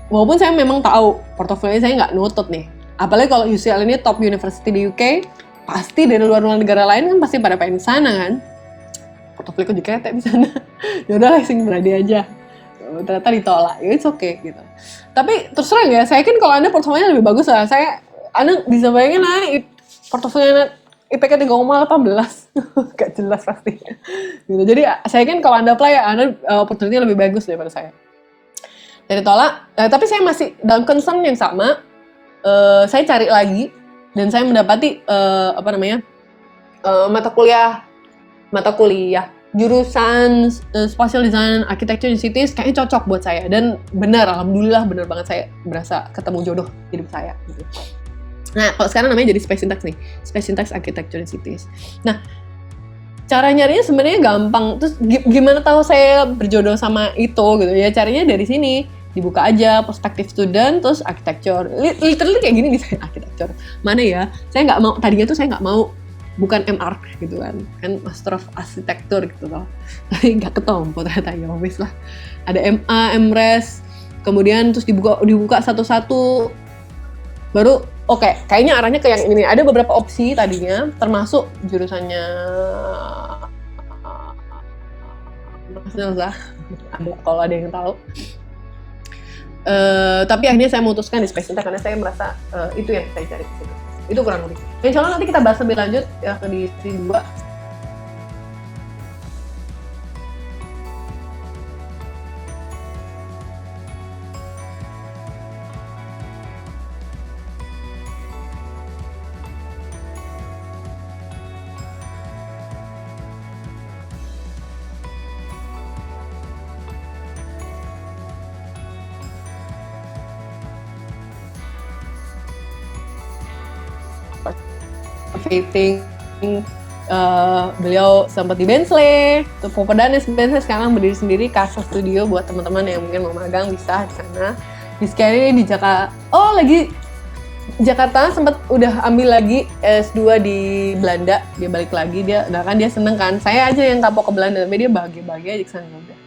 S2: walaupun saya memang tahu portofolio saya nggak nutut nih. Apalagi kalau UCL ini top university di UK, pasti dari luar negara lain kan pasti pada pengen di sana kan. Portofolio juga kayak di sana. Ya udahlah, sing berhadiah aja. Ternyata ditolak, ya it's okay gitu. Tapi terus terang ya, saya kan kalau Anda portofolionya lebih bagus lah. Anda bisa bayangin lah portofolio IPK 3,18, gak jelas pasti. Gitu. Jadi saya kan kalau Anda apply ya, Anda opportunity lebih bagus daripada saya. Jadi tolak, tapi saya masih dalam concern yang sama. Saya cari lagi dan saya mendapati mata kuliah jurusan spatial design, architecture and cities kayaknya cocok buat saya, dan benar, alhamdulillah benar banget saya berasa ketemu jodoh hidup saya. Gitu. Nah, kalau sekarang namanya jadi Space Syntax nih, Space Syntax Architecture in Cities. Nah, cara nyarinya sebenarnya gampang. Terus gimana tahu saya berjodoh sama itu gitu ya? Caranya dari sini, dibuka aja perspektif student, terus architecture. Literally kayak gini nih, saya architecture. Mana ya? Saya nggak mau, tadinya tuh saya nggak mau, bukan MArch gitu kan Master of Architecture gitu loh. Tapi nggak ketompo ternyata, ya wis lah. Ada MA, MRes, kemudian terus dibuka satu-satu, baru oke, kayaknya arahnya ke yang ini. Ada beberapa opsi tadinya, termasuk jurusannya Mas Nelza, kalau ada yang tahu. Tapi akhirnya saya memutuskan di Space Syntax karena saya merasa itu yang saya cari di situ. Itu kurang lebih. Insya Allah nanti kita bahas lebih lanjut ya di sesi 2. Participating, beliau sempat di Bensley, Popodanes Bensley, sekarang berdiri sendiri, Casa Studio buat teman-teman yang mungkin mau magang bisa di sana. Di sekali di Jakarta, lagi Jakarta sempat udah ambil lagi S2 di Belanda, dia balik lagi, dia seneng kan, saya aja yang kapok ke Belanda, tapi dia bahagia aja kesana udah.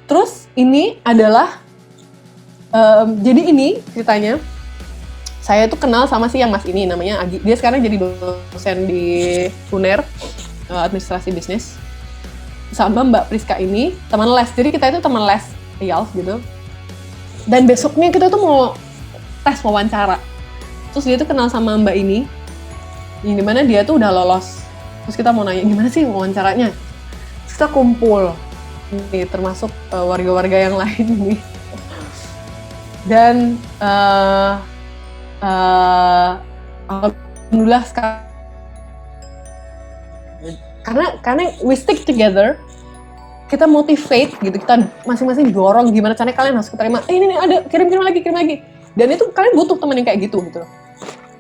S2: Terus ini adalah, jadi ini ceritanya, saya tuh kenal sama si yang mas ini, namanya Agi. Dia sekarang jadi dosen di UNER, administrasi bisnis. Sama Mbak Priska ini, teman les. Jadi kita itu teman les IELTS gitu. Dan besoknya kita tuh mau tes wawancara. Terus dia tuh kenal sama Mbak ini, yang dimana dia tuh udah lolos. Terus kita mau nanya, gimana sih wawancaranya? Terus kita kumpul, nih, termasuk warga-warga yang lain nih. Dan alhamdulillah sekarang karena we stick together, kita motivate gitu, kita masing-masing dorong gimana caranya kalian harus keterima. Ini ada, kirim lagi. Dan itu kalian butuh teman yang kayak gitu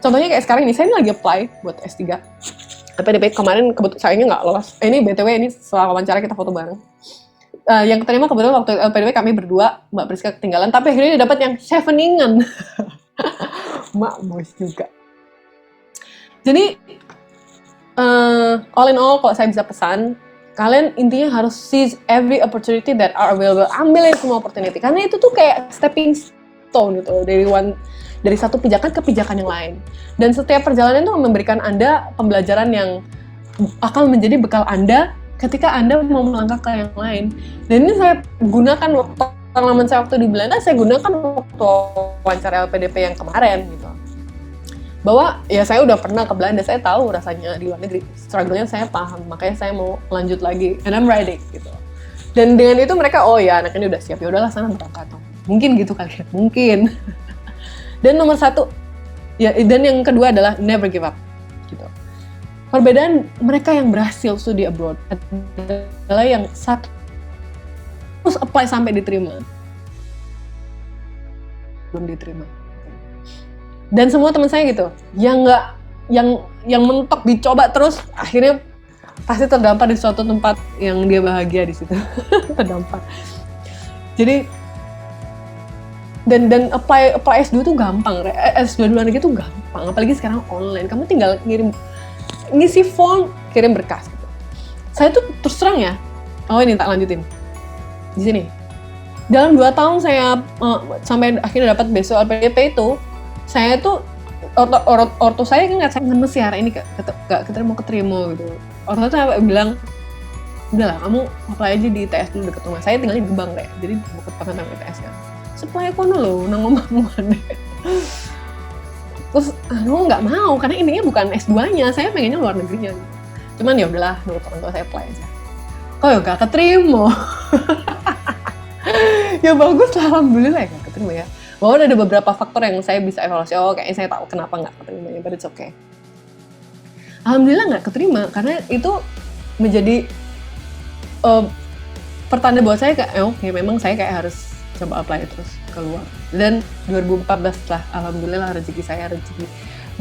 S2: Contohnya kayak sekarang ini, saya ini lagi apply buat S3 LPDP, kemarin sayangnya nggak lolos. Ini BTW, ini setelah wawancara kita foto bareng. Yang keterima kebetulan waktu LPDP kami berdua, Mbak Priska ketinggalan, tapi akhirnya dapat yang cheveningan. Mak bos juga. Jadi all in all, kalau saya bisa pesan, kalian intinya harus seize every opportunity that are available. Ambilin semua opportunity, karena itu tuh kayak stepping stone gitu, dari satu pijakan ke pijakan yang lain. Dan setiap perjalanan itu memberikan Anda pembelajaran yang akan menjadi bekal Anda ketika Anda mau melangkah ke yang lain. Dan ini saya gunakan pengalaman saya waktu di Belanda, saya gunakan waktu wawancara LPDP yang kemarin gitu. Bahwa ya saya udah pernah ke Belanda, saya tahu rasanya di luar negeri, struggle-nya saya paham, makanya saya mau lanjut lagi, and I'm ready gitu. Dan dengan itu mereka, oh ya anaknya udah siap, ya udahlah sana berangkat. Mungkin gitu kali ya, mungkin. Dan nomor 1, ya, dan yang kedua adalah never give up gitu. Perbedaan mereka yang berhasil studi abroad adalah yang satu terus apply sampai diterima, belum diterima. Dan semua teman saya gitu, yang mentok dicoba terus, akhirnya pasti terdampar di suatu tempat yang dia bahagia di situ. Terdampar. Jadi dan apply S2 tuh gampang, S2 di luar negeri tuh gampang, apalagi sekarang online. Kamu tinggal ngisi form, kirim berkas gitu. Saya tuh terus terang ya, ini tak lanjutin. Di sini. Dalam 2 tahun saya sampai akhirnya dapat beasiswa LPDP itu, saya tuh ortu saya ngeliat saya ngenes ya, hari ini gak keterima gitu. Ortu saya bilang, udahlah kamu apply aja di ITS dulu deket rumah. Saya tinggalnya di Gebang deh, jadi deket banget sama ITS kan. Supply kono loh, nang ngomong-ngomongan deh. Terus aku nggak mau karena intinya bukan S2-nya, saya pengennya luar negerinya. Cuman ya udahlah, menurut orang tua saya apply aja. Kok ya gak keterima. Ya bagus lah, alhamdulillah ya gak keterima ya. Walaupun ada beberapa faktor yang saya bisa evaluasi, kayaknya saya tahu kenapa nggak keterima ya, but it's okay. Alhamdulillah nggak keterima, karena itu menjadi pertanda buat saya kayak, oke, memang saya kayak harus coba apply terus keluar. Dan 2014 lah, alhamdulillah rezeki saya rezeki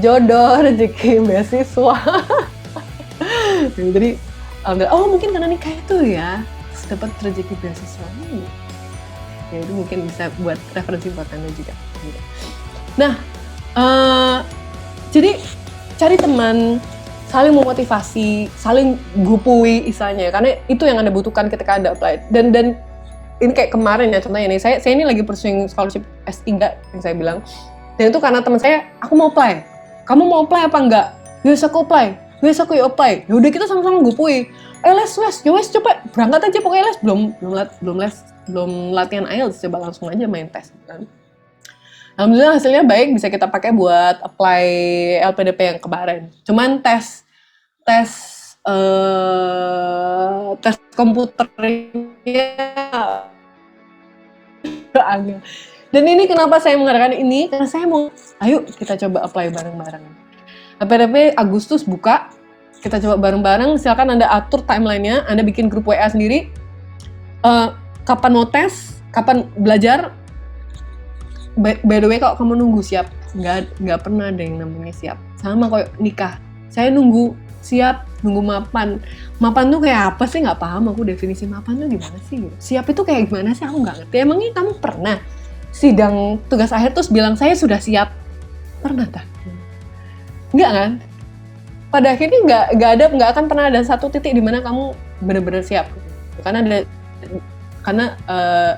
S2: jodoh, rezeki beasiswa. Jadi alhamdulillah, oh mungkin karena nikah itu ya terus dapat rezeki beasiswa. Ya itu mungkin bisa buat referensi buat Anda juga. Nah, jadi cari teman, saling memotivasi, saling gupui istilahnya, karena itu yang Anda butuhkan ketika Anda apply. Dan ini kayak kemarin ya contohnya nih, saya ini lagi pursuing scholarship S3 yang saya bilang. Dan itu karena teman saya, aku mau apply. Kamu mau apply apa enggak? Yes aku apply. Yes aku apply. Ya udah kita sama-sama gupui. Les, coba berangkat aja pokoknya les. Belum latihan IELTS, coba langsung aja main tes kan. Alhamdulillah hasilnya baik, bisa kita pakai buat apply LPDP yang kemarin. Cuman tes komputernya angin. Dan ini kenapa saya mengadakan ini? Karena saya mau, ayo kita coba apply bareng-bareng. LPDP Agustus buka, kita coba bareng-bareng. Silakan Anda atur timelinenya, Anda bikin grup WA sendiri. Kapan mau tes, kapan belajar. By the way, kalau kamu nunggu siap, nggak pernah ada yang namanya siap. Sama kayak nikah, saya nunggu siap, nunggu mapan. Mapan tuh kayak apa sih? Nggak paham aku definisi mapan tuh gimana sih? Siap itu kayak gimana sih? Aku nggak ngerti. Emangnya kamu pernah sidang tugas akhir terus bilang saya sudah siap? Pernah tak? Nggak kan? Pada akhirnya nggak akan pernah ada satu titik di mana kamu benar-benar siap. Karena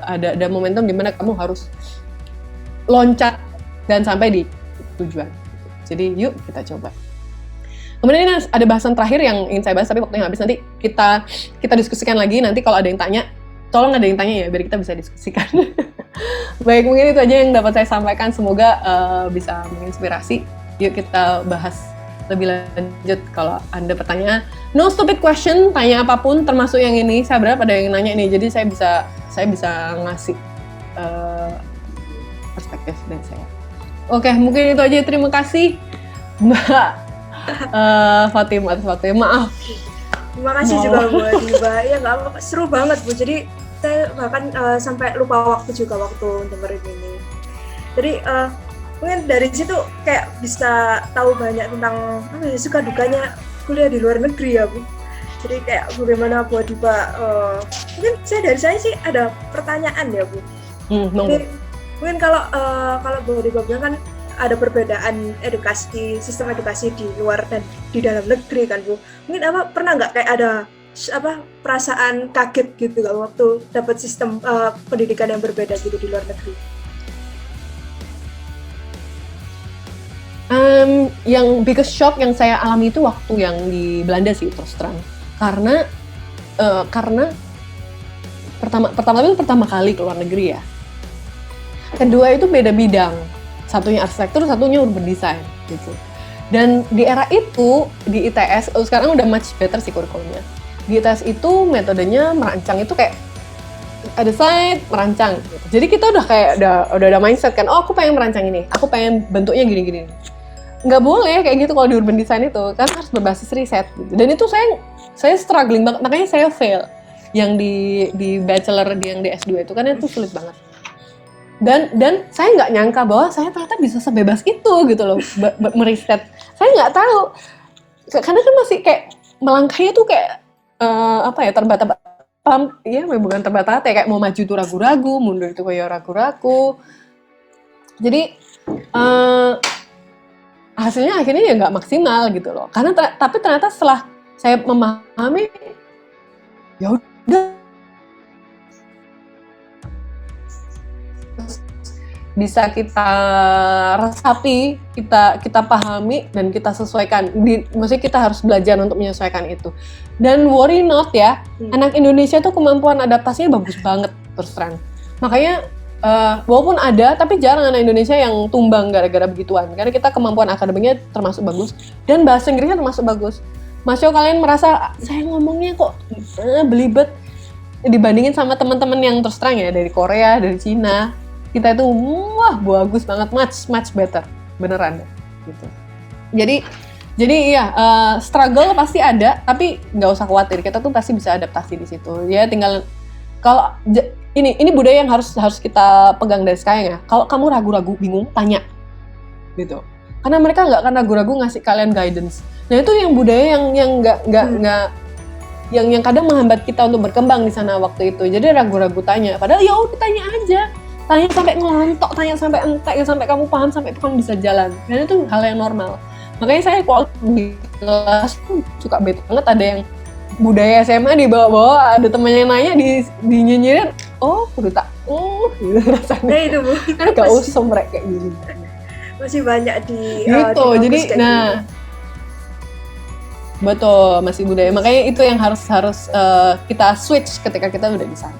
S2: ada momentum di mana kamu harus loncat dan sampai di tujuan. Jadi yuk kita coba. Kemudian ini ada bahasan terakhir yang ingin saya bahas tapi waktunya habis, nanti kita diskusikan lagi. Nanti kalau ada yang tanya, tolong ada yang tanya ya biar kita bisa diskusikan. Baik, mungkin itu aja yang dapat saya sampaikan. Semoga bisa menginspirasi. Yuk kita bahas lebih lanjut. Kalau Anda pertanyaan, no stupid question, tanya apapun termasuk yang ini. Saya berharap ada yang nanya nih, jadi saya bisa ngasih perspektif dari saya. Oke, mungkin itu aja. Terima kasih Mbak Fatima atas waktunya. Maaf.
S1: Terima kasih juga buat Mbak. Ya nggak apa-apa, seru banget Bu. Jadi saya bahkan sampai lupa waktu juga waktu dengerin ini. Jadi mungkin dari situ kayak bisa tahu banyak tentang suka dukanya kuliah di luar negeri ya Bu. Jadi kayak bagaimana buat Diva. Mungkin dari saya sih ada pertanyaan ya Bu. Mungkin kalau Bu Diva bilang kan ada perbedaan sistem edukasi di luar dan di dalam negeri kan Bu. Mungkin pernah nggak kayak ada perasaan kaget gitu kan waktu dapat sistem pendidikan yang berbeda gitu di luar negeri?
S2: Yang biggest shock yang saya alami itu waktu yang di Belanda sih terus terang. Karena pertama kali ke luar negeri ya. Kedua itu beda bidang. Satunya arsitektur, satunya urban design gitu. Dan di era itu di ITS sekarang udah much better sih kurikulumnya. Di ITS itu metodenya merancang itu kayak ada slide merancang gitu. Jadi kita udah kayak udah ada mindset kan, oh aku pengen merancang ini, aku pengen bentuknya gini-gini. Nggak boleh kayak gitu kalau di urban design itu, kan harus berbasis riset gitu. Dan itu saya struggling banget, makanya saya fail yang di bachelor yang di S2 itu kan itu sulit banget. Dan saya nggak nyangka bahwa saya ternyata bisa sebebas itu gitu loh meriset. Saya nggak tahu karena kan masih kayak melangkahnya tuh kayak terbata-bata. Ya bukan terbata-bata ya, kayak mau maju tuh ragu-ragu, mundur itu kayak ragu-ragu. Jadi hasilnya akhirnya ya nggak maksimal gitu loh. Karena tapi ternyata setelah saya memahami, ya udah bisa kita resapi, kita pahami dan kita sesuaikan. Maksudnya kita harus belajar untuk menyesuaikan itu. Dan worry not ya, anak Indonesia tuh kemampuan adaptasinya bagus banget terus terang. Makanya walaupun ada, tapi jarang anak Indonesia yang tumbang gara-gara begituan. Karena kita kemampuan akademiknya termasuk bagus dan bahasa Inggrisnya termasuk bagus. Masya Allah, kalian merasa saya ngomongnya kok belibet dibandingin sama teman-teman yang terus terang ya dari Korea, dari Cina. Kita itu wah bagus banget, much better, beneran gitu. Jadi iya, struggle pasti ada, tapi nggak usah khawatir, kita tuh pasti bisa adaptasi di situ. Ya tinggal kalau ini budaya yang harus kita pegang dari sekarang ya. Kalau kamu ragu-ragu, bingung, tanya gitu. karena mereka nggak akan ragu-ragu ngasih kalian guidance. Nah itu yang budaya yang nggak yang kadang menghambat kita untuk berkembang di sana waktu itu. Jadi ragu-ragu tanya, padahal ya udah tanya aja, tanya sampai ngelantok, tanya sampai entek, sampai kamu paham, sampai kamu bisa jalan. Dan itu hal yang normal. Makanya saya kalau di kelas suka bete banget ada yang budaya SMA dibawa-bawa, ada temannya nanya dinyinyirin, oh udah tak, gitu rasanya.
S1: Nah itu Bu,
S2: Kan gak usah mereka kayak gini.
S1: masih banyak di
S2: Gitu,
S1: di
S2: jadi
S1: kayak
S2: nah
S1: gitu.
S2: betul masih budaya. Makanya itu yang harus kita switch ketika kita udah di sana.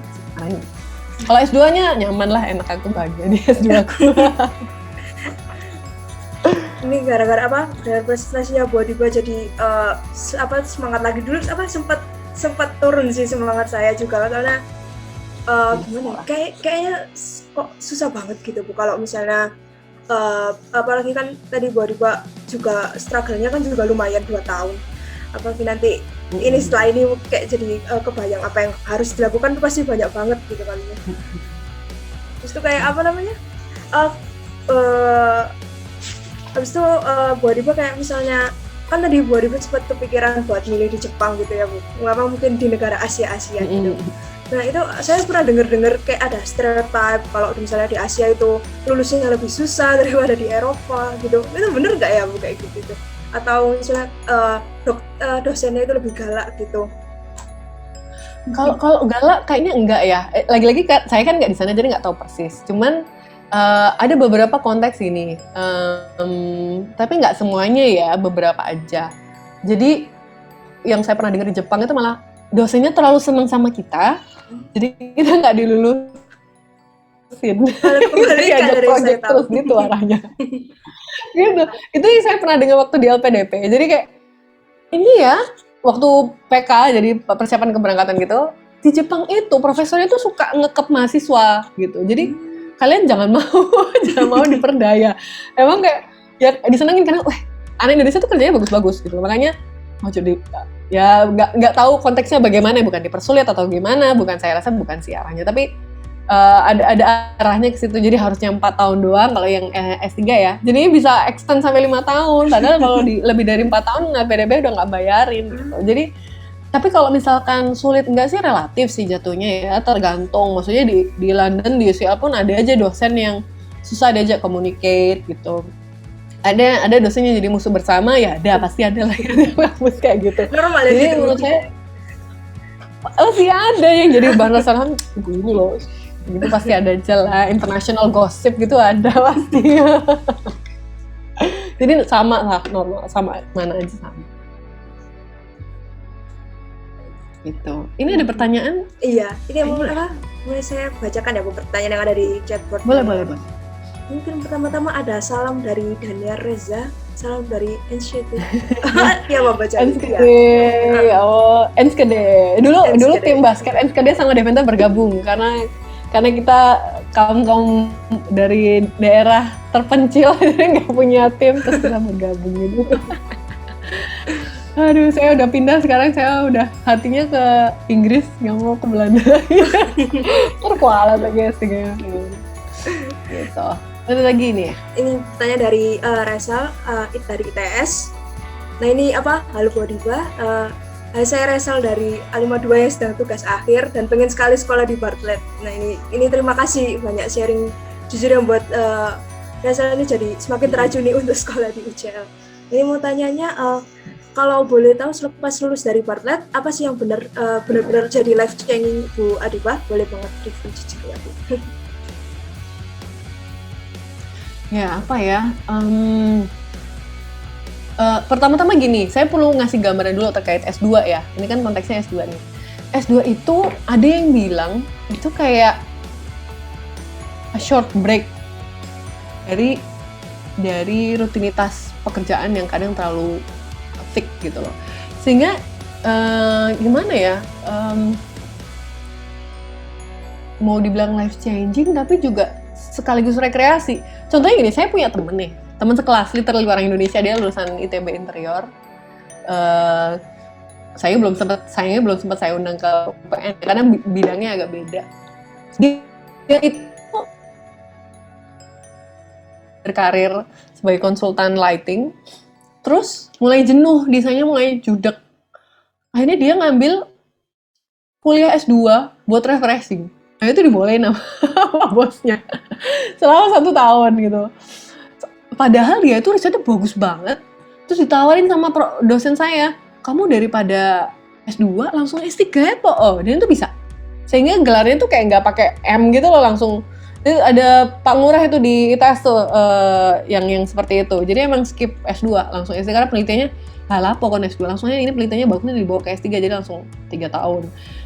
S2: Kalau S2-nya nyaman lah, enak, aku bahagia di S2 aku.
S1: Ini gara-gara apa? Gara prestasinya Bu Adiba jadi semangat lagi. Dulu sempat turun sih semangat saya juga karena gimana? Kayaknya kok susah banget gitu Bu kalau misalnya apalagi kan tadi Bu Adiba juga struggle-nya kan juga lumayan 2 tahun. Apalagi nanti ini setelah ini kayak jadi kebayang apa yang harus dilakukan, itu pasti banyak banget gitu kan. Terus itu kayak apa namanya? Habis itu Bu Adiba kayak misalnya kan tadi Bu Adiba sempat kepikiran buat milih di Jepang gitu ya Bu. Ngapa mungkin di negara Asia gitu. Nah itu saya pernah dengar kayak ada stereotype kalau misalnya di Asia itu lulusnya lebih susah daripada di Eropa gitu. Itu bener nggak ya Bu kayak gitu? Atau misalnya dosennya itu lebih galak gitu?
S2: Kalau galak kayaknya enggak ya. Lagi-lagi saya kan nggak di sana jadi nggak tahu persis. Cuman ada beberapa konteks ini, tapi nggak semuanya ya, beberapa aja. Jadi yang saya pernah dengar di Jepang itu malah dosennya terlalu senang sama kita, jadi kita nggak dilulusin. Jadi ajak project terus gitu arahnya. Gitu. Itu yang saya pernah dengar waktu di LPDP. Jadi kayak ini ya, waktu PK jadi persiapan keberangkatan gitu, di Jepang itu profesornya tuh suka ngekep mahasiswa gitu. Jadi kalian jangan mau diperdaya. Emang kayak ya disenengin karena anak Indonesia tuh kerjanya bagus-bagus gitu. Makanya mau jadi ya nggak tahu konteksnya bagaimana, bukan dipersulit atau gimana, saya rasa bukan sih arahnya, tapi ada arahnya ke situ. Jadi harusnya 4 tahun doang kalau yang S3 ya. Jadi bisa extend sampai 5 tahun. Padahal kalau lebih dari 4 tahun PDB udah nggak bayarin gitu. Jadi tapi kalau misalkan sulit enggak sih, relatif sih jatuhnya ya, tergantung. Maksudnya di London, di UCL pun ada aja dosen yang susah diajak communicate gitu. Ada dosennya jadi musuh bersama, ya ada, pasti ada lah yang kampus kayak gitu.
S1: Normal
S2: jadi
S1: gitu.
S2: Menurut saya sih ada yang jadi bahan rasakan gini loh. Gitu pasti ada aja lah, international gossip gitu ada pasti. Jadi sama lah, normal, sama mana aja sama. Gitu. Ini ada pertanyaan?
S1: Iya, ini mulai saya bacakan ya Bu, pertanyaan yang ada di chatbot.
S2: Boleh.
S1: Mungkin pertama-tama ada salam dari Daniel Reza, salam dari NCT. Ya mau baca
S2: NCT. NCT. Dulu tim basket NCT sama Deventer bergabung karena kita kaum dari daerah terpencil nggak punya tim, terus kita bergabung gitu. Aduh, saya udah pindah sekarang, saya udah hatinya ke Inggris, nggak mau ke Belanda lagi. Terkualat lagi gitu. Ada lagi nih ya?
S1: Ini pertanyaan dari Resal, dari ITS. Nah ini halo Bu Adiba, saya Resal dari A52 yang sedang tugas akhir dan pengen sekali sekolah di Bartlett. Nah ini terima kasih banyak sharing jujur yang buat Resal ini jadi semakin teracuni untuk sekolah di UCL. Ini mau tanyanya, kalau boleh tahu selepas lulus dari Bartlett, apa sih yang benar-benar jadi life changing Bu Adiba? Boleh banget review jujur ya Bu.
S2: Ya apa ya? Pertama-tama gini, saya perlu ngasih gambaran dulu terkait S2 ya. Ini kan konteksnya S2 nih. S2 itu ada yang bilang itu kayak a short break dari rutinitas pekerjaan yang kadang terlalu thick gitu loh. Sehingga gimana ya? Mau dibilang life changing tapi juga sekaligus rekreasi. Contohnya gini, saya punya temen sekelas, literally orang Indonesia, dia lulusan ITB Interior. Sayangnya belum sempat saya undang ke UPN karena bidangnya agak beda. Dia itu berkarir sebagai konsultan lighting. Terus mulai jenuh, desainnya mulai judek. Akhirnya dia ngambil kuliah S2 buat refreshing. Nah itu dibolehin sama bosnya selama 1 tahun gitu. Padahal dia itu risetnya bagus banget. Terus ditawarin sama dosen saya, kamu daripada S2 langsung S3 ya po. Oh, dan itu bisa. Sehingga gelarnya tuh kayak nggak pakai M gitu loh, langsung. Itu ada Pak Ngurah itu di ITS tuh yang seperti itu. Jadi emang skip S2 langsung S3 karena penelitiannya halah pokoknya S2 langsung aja, ini penelitiannya bagusnya dibawa ke S3 jadi langsung 3 tahun.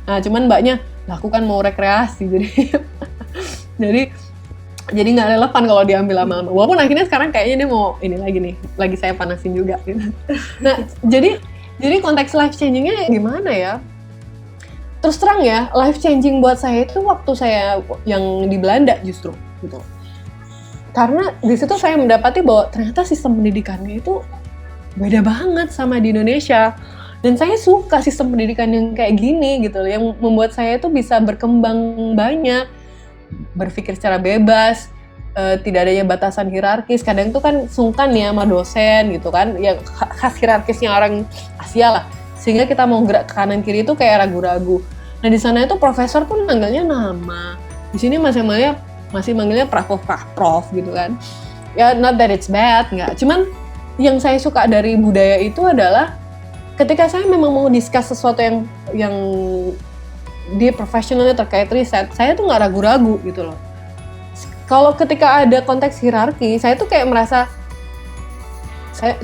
S2: Nah cuman mbaknya lakukan mau rekreasi jadi nggak relevan kalau diambil lama-lama. Walaupun akhirnya sekarang kayaknya dia mau ini lagi nih, lagi saya panasin juga gitu. Nah jadi konteks life changingnya gimana ya? Terus terang ya, life changing buat saya itu waktu saya yang di Belanda justru gitu. Karena di situ saya mendapati bahwa ternyata sistem pendidikannya itu beda banget sama di Indonesia. Dan saya suka sistem pendidikan yang kayak gini gitu, yang membuat saya itu bisa berkembang banyak, berpikir secara bebas, tidak adanya batasan hierarkis. Kadang itu kan sungkan ya sama dosen gitu kan, yang khas hierarkisnya orang Asia lah. Sehingga kita mau gerak ke kanan kiri itu kayak ragu-ragu. Nah di sana itu profesor pun manggilnya nama. Di sini masih manggilnya prof gitu kan. Ya not that it's bad, nggak. Cuman yang saya suka dari budaya itu adalah ketika saya memang mau discuss sesuatu yang dia profesionalnya terkait riset, saya tuh nggak ragu-ragu gitu loh. Kalau ketika ada konteks hierarki, saya tuh kayak merasa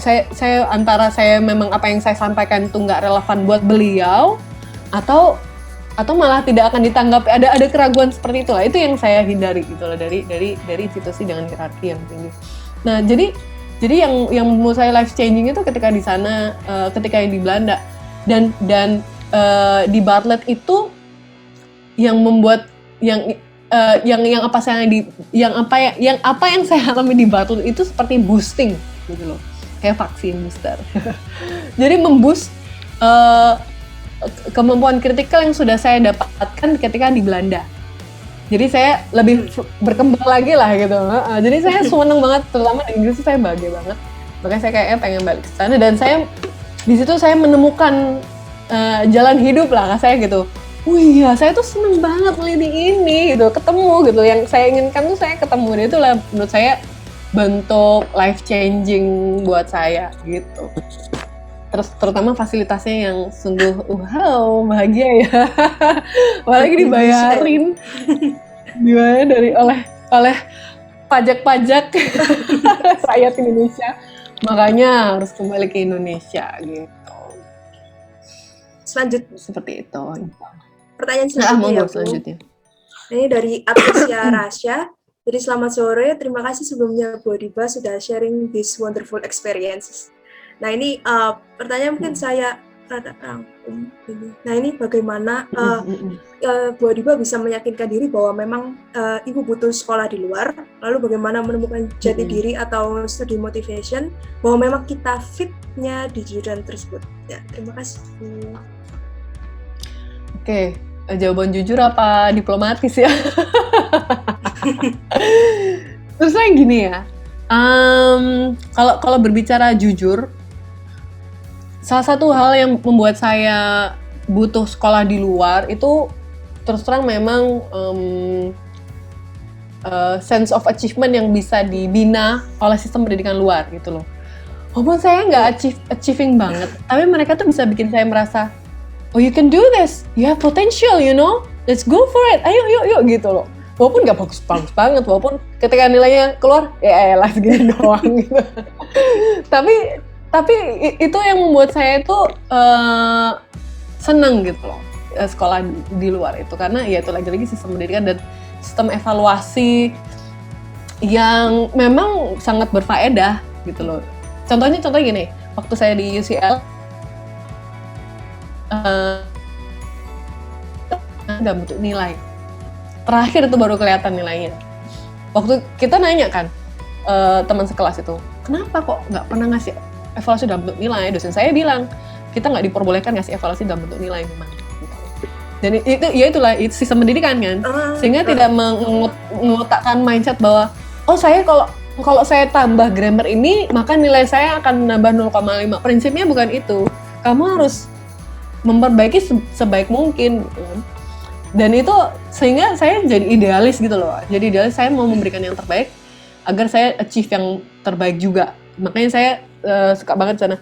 S2: saya antara saya memang apa yang saya sampaikan itu nggak relevan buat beliau atau malah tidak akan ditanggapi, ada keraguan seperti itulah. Itu yang saya hindari gitu loh dari institusi dengan hierarki yang tinggi. Nah jadi yang menurut saya life changing itu ketika di sana, ketika yang di Belanda dan di Bartlett itu yang membuat yang apa yang saya alami di Bartlett itu seperti boosting gitu loh. Kayak vaksin booster. Jadi memboost kemampuan kritikal yang sudah saya dapatkan ketika di Belanda. Jadi saya lebih berkembang lagi lah gitu. Jadi saya seneng banget, terutama di Inggris saya bahagia banget. Makanya saya kayaknya pengen balik ke sana dan saya di situ saya menemukan jalan hidup lah saya gitu. Wih ya, saya tuh seneng banget meliti ini gitu, ketemu gitu. Yang saya inginkan tuh saya ketemu, dan itulah menurut saya bentuk life changing buat saya gitu. Terus terutama fasilitasnya yang sungguh wow, bahagia ya. Apalagi dibayarin oleh pajak-pajak rakyat Indonesia. Makanya harus kembali ke Indonesia gitu.
S1: Selanjutnya
S2: seperti itu.
S1: Pertanyaan selanjutnya. Ini dari Atisya Rasya. Jadi selamat sore, terima kasih sebelumnya Bu Diba sudah sharing this wonderful experiences. Nah ini pertanyaan mungkin saya rada rangkum ini. Nah ini bagaimana Bu Diba bisa meyakinkan diri bahwa memang Ibu butuh sekolah di luar, lalu bagaimana menemukan jati diri atau study motivation bahwa memang kita fitnya di jurusan tersebut. Ya, terima kasih.
S2: Oke, jawaban jujur apa diplomatis ya? Terus saya gini ya, kalau berbicara jujur, salah satu hal yang membuat saya butuh sekolah di luar itu terus terang memang sense of achievement yang bisa dibina oleh sistem pendidikan luar gitu loh. Walaupun saya nggak achieving banget, tapi mereka tuh bisa bikin saya merasa, oh you can do this, you have potential, you know, let's go for it, ayo yuk gitu loh. Walaupun nggak bagus banget, walaupun ketika nilainya keluar, ya elah segini doang gitu. Tapi itu yang membuat saya itu senang gitu loh, sekolah di luar itu. Karena ya itu lagi-lagi sistem pendidikan dan sistem evaluasi yang memang sangat berfaedah gitu loh. Contohnya gini, waktu saya di UCL, nggak bentuk nilai. Terakhir itu baru kelihatan nilainya. Waktu kita nanya kan, teman sekelas itu, kenapa kok nggak pernah ngasih evaluasi dalam bentuk nilai? Dosen saya bilang, kita nggak diperbolehkan ngasih evaluasi dalam bentuk nilai memang. Dan itulah sistem pendidikan kan, sehingga tidak mengotakkan mindset bahwa, oh saya kalau kalau saya tambah grammar ini, maka nilai saya akan nambah 0,5. Prinsipnya bukan itu. Kamu harus memperbaiki sebaik mungkin. Gitu. Dan itu sehingga saya jadi idealis gitu loh. Jadi idealis, saya mau memberikan yang terbaik agar saya achieve yang terbaik juga. Makanya saya suka banget sana.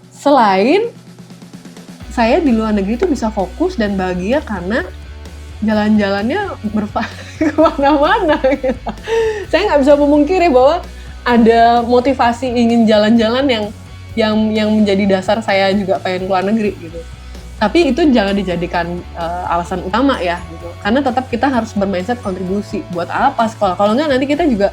S2: Selain saya di luar negeri itu bisa fokus dan bahagia karena jalan-jalannya kemana-mana gitu. Saya nggak bisa memungkiri bahwa ada motivasi ingin jalan-jalan yang menjadi dasar saya juga pengen keluar negeri gitu. Tapi itu jangan dijadikan alasan utama ya gitu. Karena tetap kita harus bermindset kontribusi. Buat apa sekolah? Kalau nggak nanti kita juga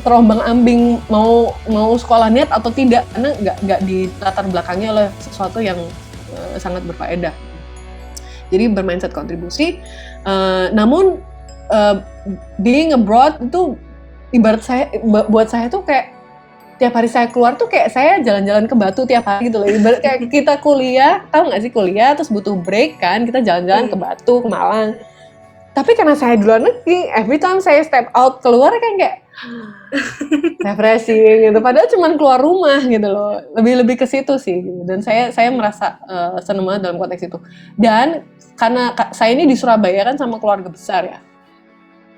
S2: terombang-ambing mau sekolah niat atau tidak, karena nggak di latar belakangnya oleh sesuatu yang sangat berfaedah. Jadi bermindset kontribusi, namun being abroad itu ibarat saya, buat saya tuh kayak tiap hari saya keluar tuh kayak saya jalan-jalan ke Batu tiap hari gitu loh. Ibarat kayak kita kuliah, tahu nggak sih kuliah terus butuh break kan, kita jalan-jalan ke Batu, ke Malang. Tapi karena saya di luar negeri, every time saya step out keluar kan kayak refreshing gitu. Padahal cuma keluar rumah gitu loh. Lebih ke situ sih. Gitu. Dan saya merasa senang banget dalam konteks itu. Dan karena saya ini di Surabaya kan sama keluarga besar ya,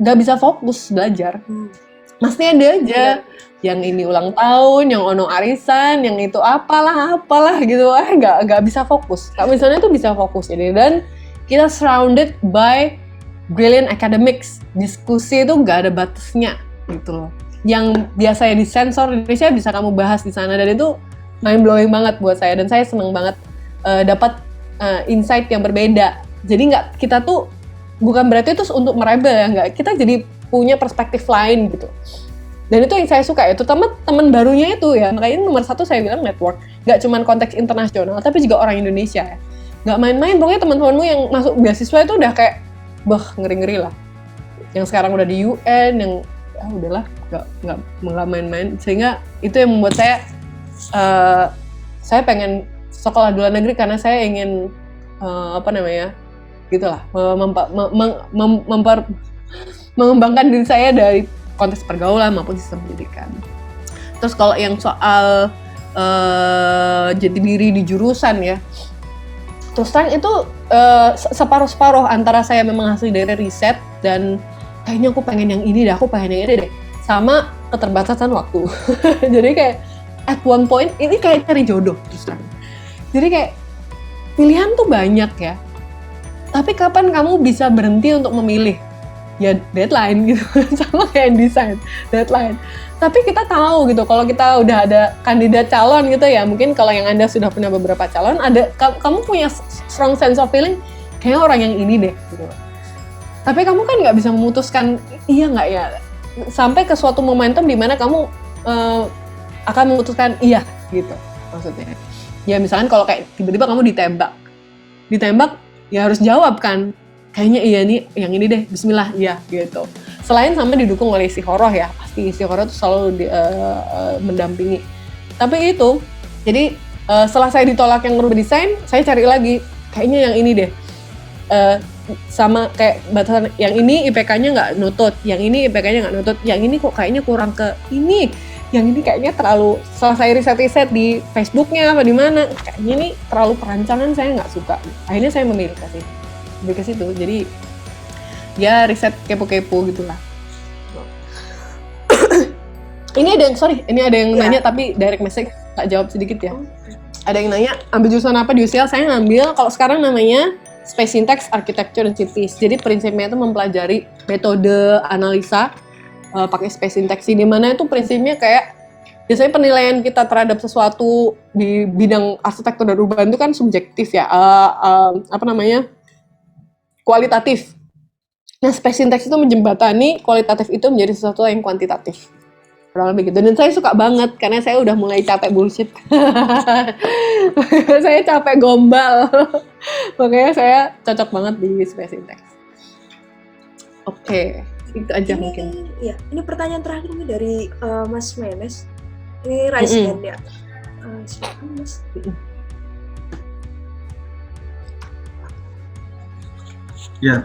S2: nggak bisa fokus belajar. Masnya ada aja. Yang ini ulang tahun, yang ono arisan, yang itu apalah gitu. Nggak bisa fokus. Kalau misalnya tuh bisa fokus ini. Dan kita surrounded by brilliant academics. Diskusi itu nggak ada batasnya gitu loh. Yang biasanya disensor di Indonesia bisa kamu bahas di sana, dan itu mind blowing banget buat saya, dan saya seneng banget dapat insight yang berbeda. Jadi nggak, kita tuh bukan berarti itu untuk merebel ya, nggak, kita jadi punya perspektif lain gitu. Dan itu yang saya suka ya, terutama teman barunya itu ya. Makanya nomor satu saya bilang network, nggak cuma konteks internasional tapi juga orang Indonesia ya. Nggak main-main, pokoknya teman-temanmu yang masuk beasiswa itu udah kayak ngeri-ngeri lah. Yang sekarang udah di UN, yang udahlah nggak main-main. Sehingga itu yang membuat saya pengen sekolah di luar negeri, karena saya ingin gitulah, mengembangkan diri saya dari konteks pergaulan maupun sistem pendidikan. Terus kalau yang soal jati diri di jurusan ya, terus terang itu separuh-separuh, antara saya memang hasil dari riset dan kayaknya aku pengen yang ini deh, sama keterbatasan waktu. Jadi kayak at one point ini kayak cari jodoh terus terang. Jadi kayak pilihan tuh banyak ya, tapi kapan kamu bisa berhenti untuk memilih? Ya deadline gitu. Sama kayak desain, deadline. Tapi kita tahu gitu, kalau kita udah ada kandidat calon gitu ya, mungkin kalau yang Anda sudah punya beberapa calon, kamu punya strong sense of feeling, kayaknya orang yang ini deh gitu. Tapi kamu kan nggak bisa memutuskan iya nggak ya, sampai ke suatu momentum di mana kamu akan memutuskan iya gitu maksudnya. Ya misalkan kalau kayak tiba-tiba kamu ditembak ya harus jawab kan, kayaknya iya nih yang ini deh, bismillah, iya gitu. Selain sampai didukung oleh istiqoroh ya, pasti istiqoroh itu selalu mendampingi. Tapi itu, jadi setelah saya ditolak yang merubah desain, saya cari lagi, kayaknya yang ini deh. Sama kayak batasan, yang ini IPK-nya nggak nutut, yang ini IPK-nya nggak nutut, yang ini kok kayaknya kurang ke ini, yang ini kayaknya terlalu, setelah saya riset di Facebooknya apa di mana, kayaknya ini terlalu perancangan, saya nggak suka. Akhirnya saya memilih lebih ke situ. Jadi ya riset kepo-kepo gitulah. Ini ada yang nanya tapi direct message, tak jawab sedikit ya. Ada yang nanya ambil jurusan apa di UCL. Saya ngambil, kalau sekarang namanya Space Syntax, Architecture, and Cities. Jadi prinsipnya itu mempelajari metode analisa pakai Space Syntax, di mana itu prinsipnya kayak biasanya penilaian kita terhadap sesuatu di bidang arsitektur dan urban itu kan subjektif ya, kualitatif. Nah, Space Syntax itu menjembatani kualitatif itu menjadi sesuatu yang kuantitatif. Kurang lebih gitu. Dan saya suka banget karena saya udah mulai capek bullshit. Saya capek gombal. Makanya saya cocok banget di Space Syntax. Oke, itu aja mungkin.
S1: Iya, ini pertanyaan terakhir nih dari Mas Menes. Ini raise hand ya. Silakan Mas.
S3: Ya,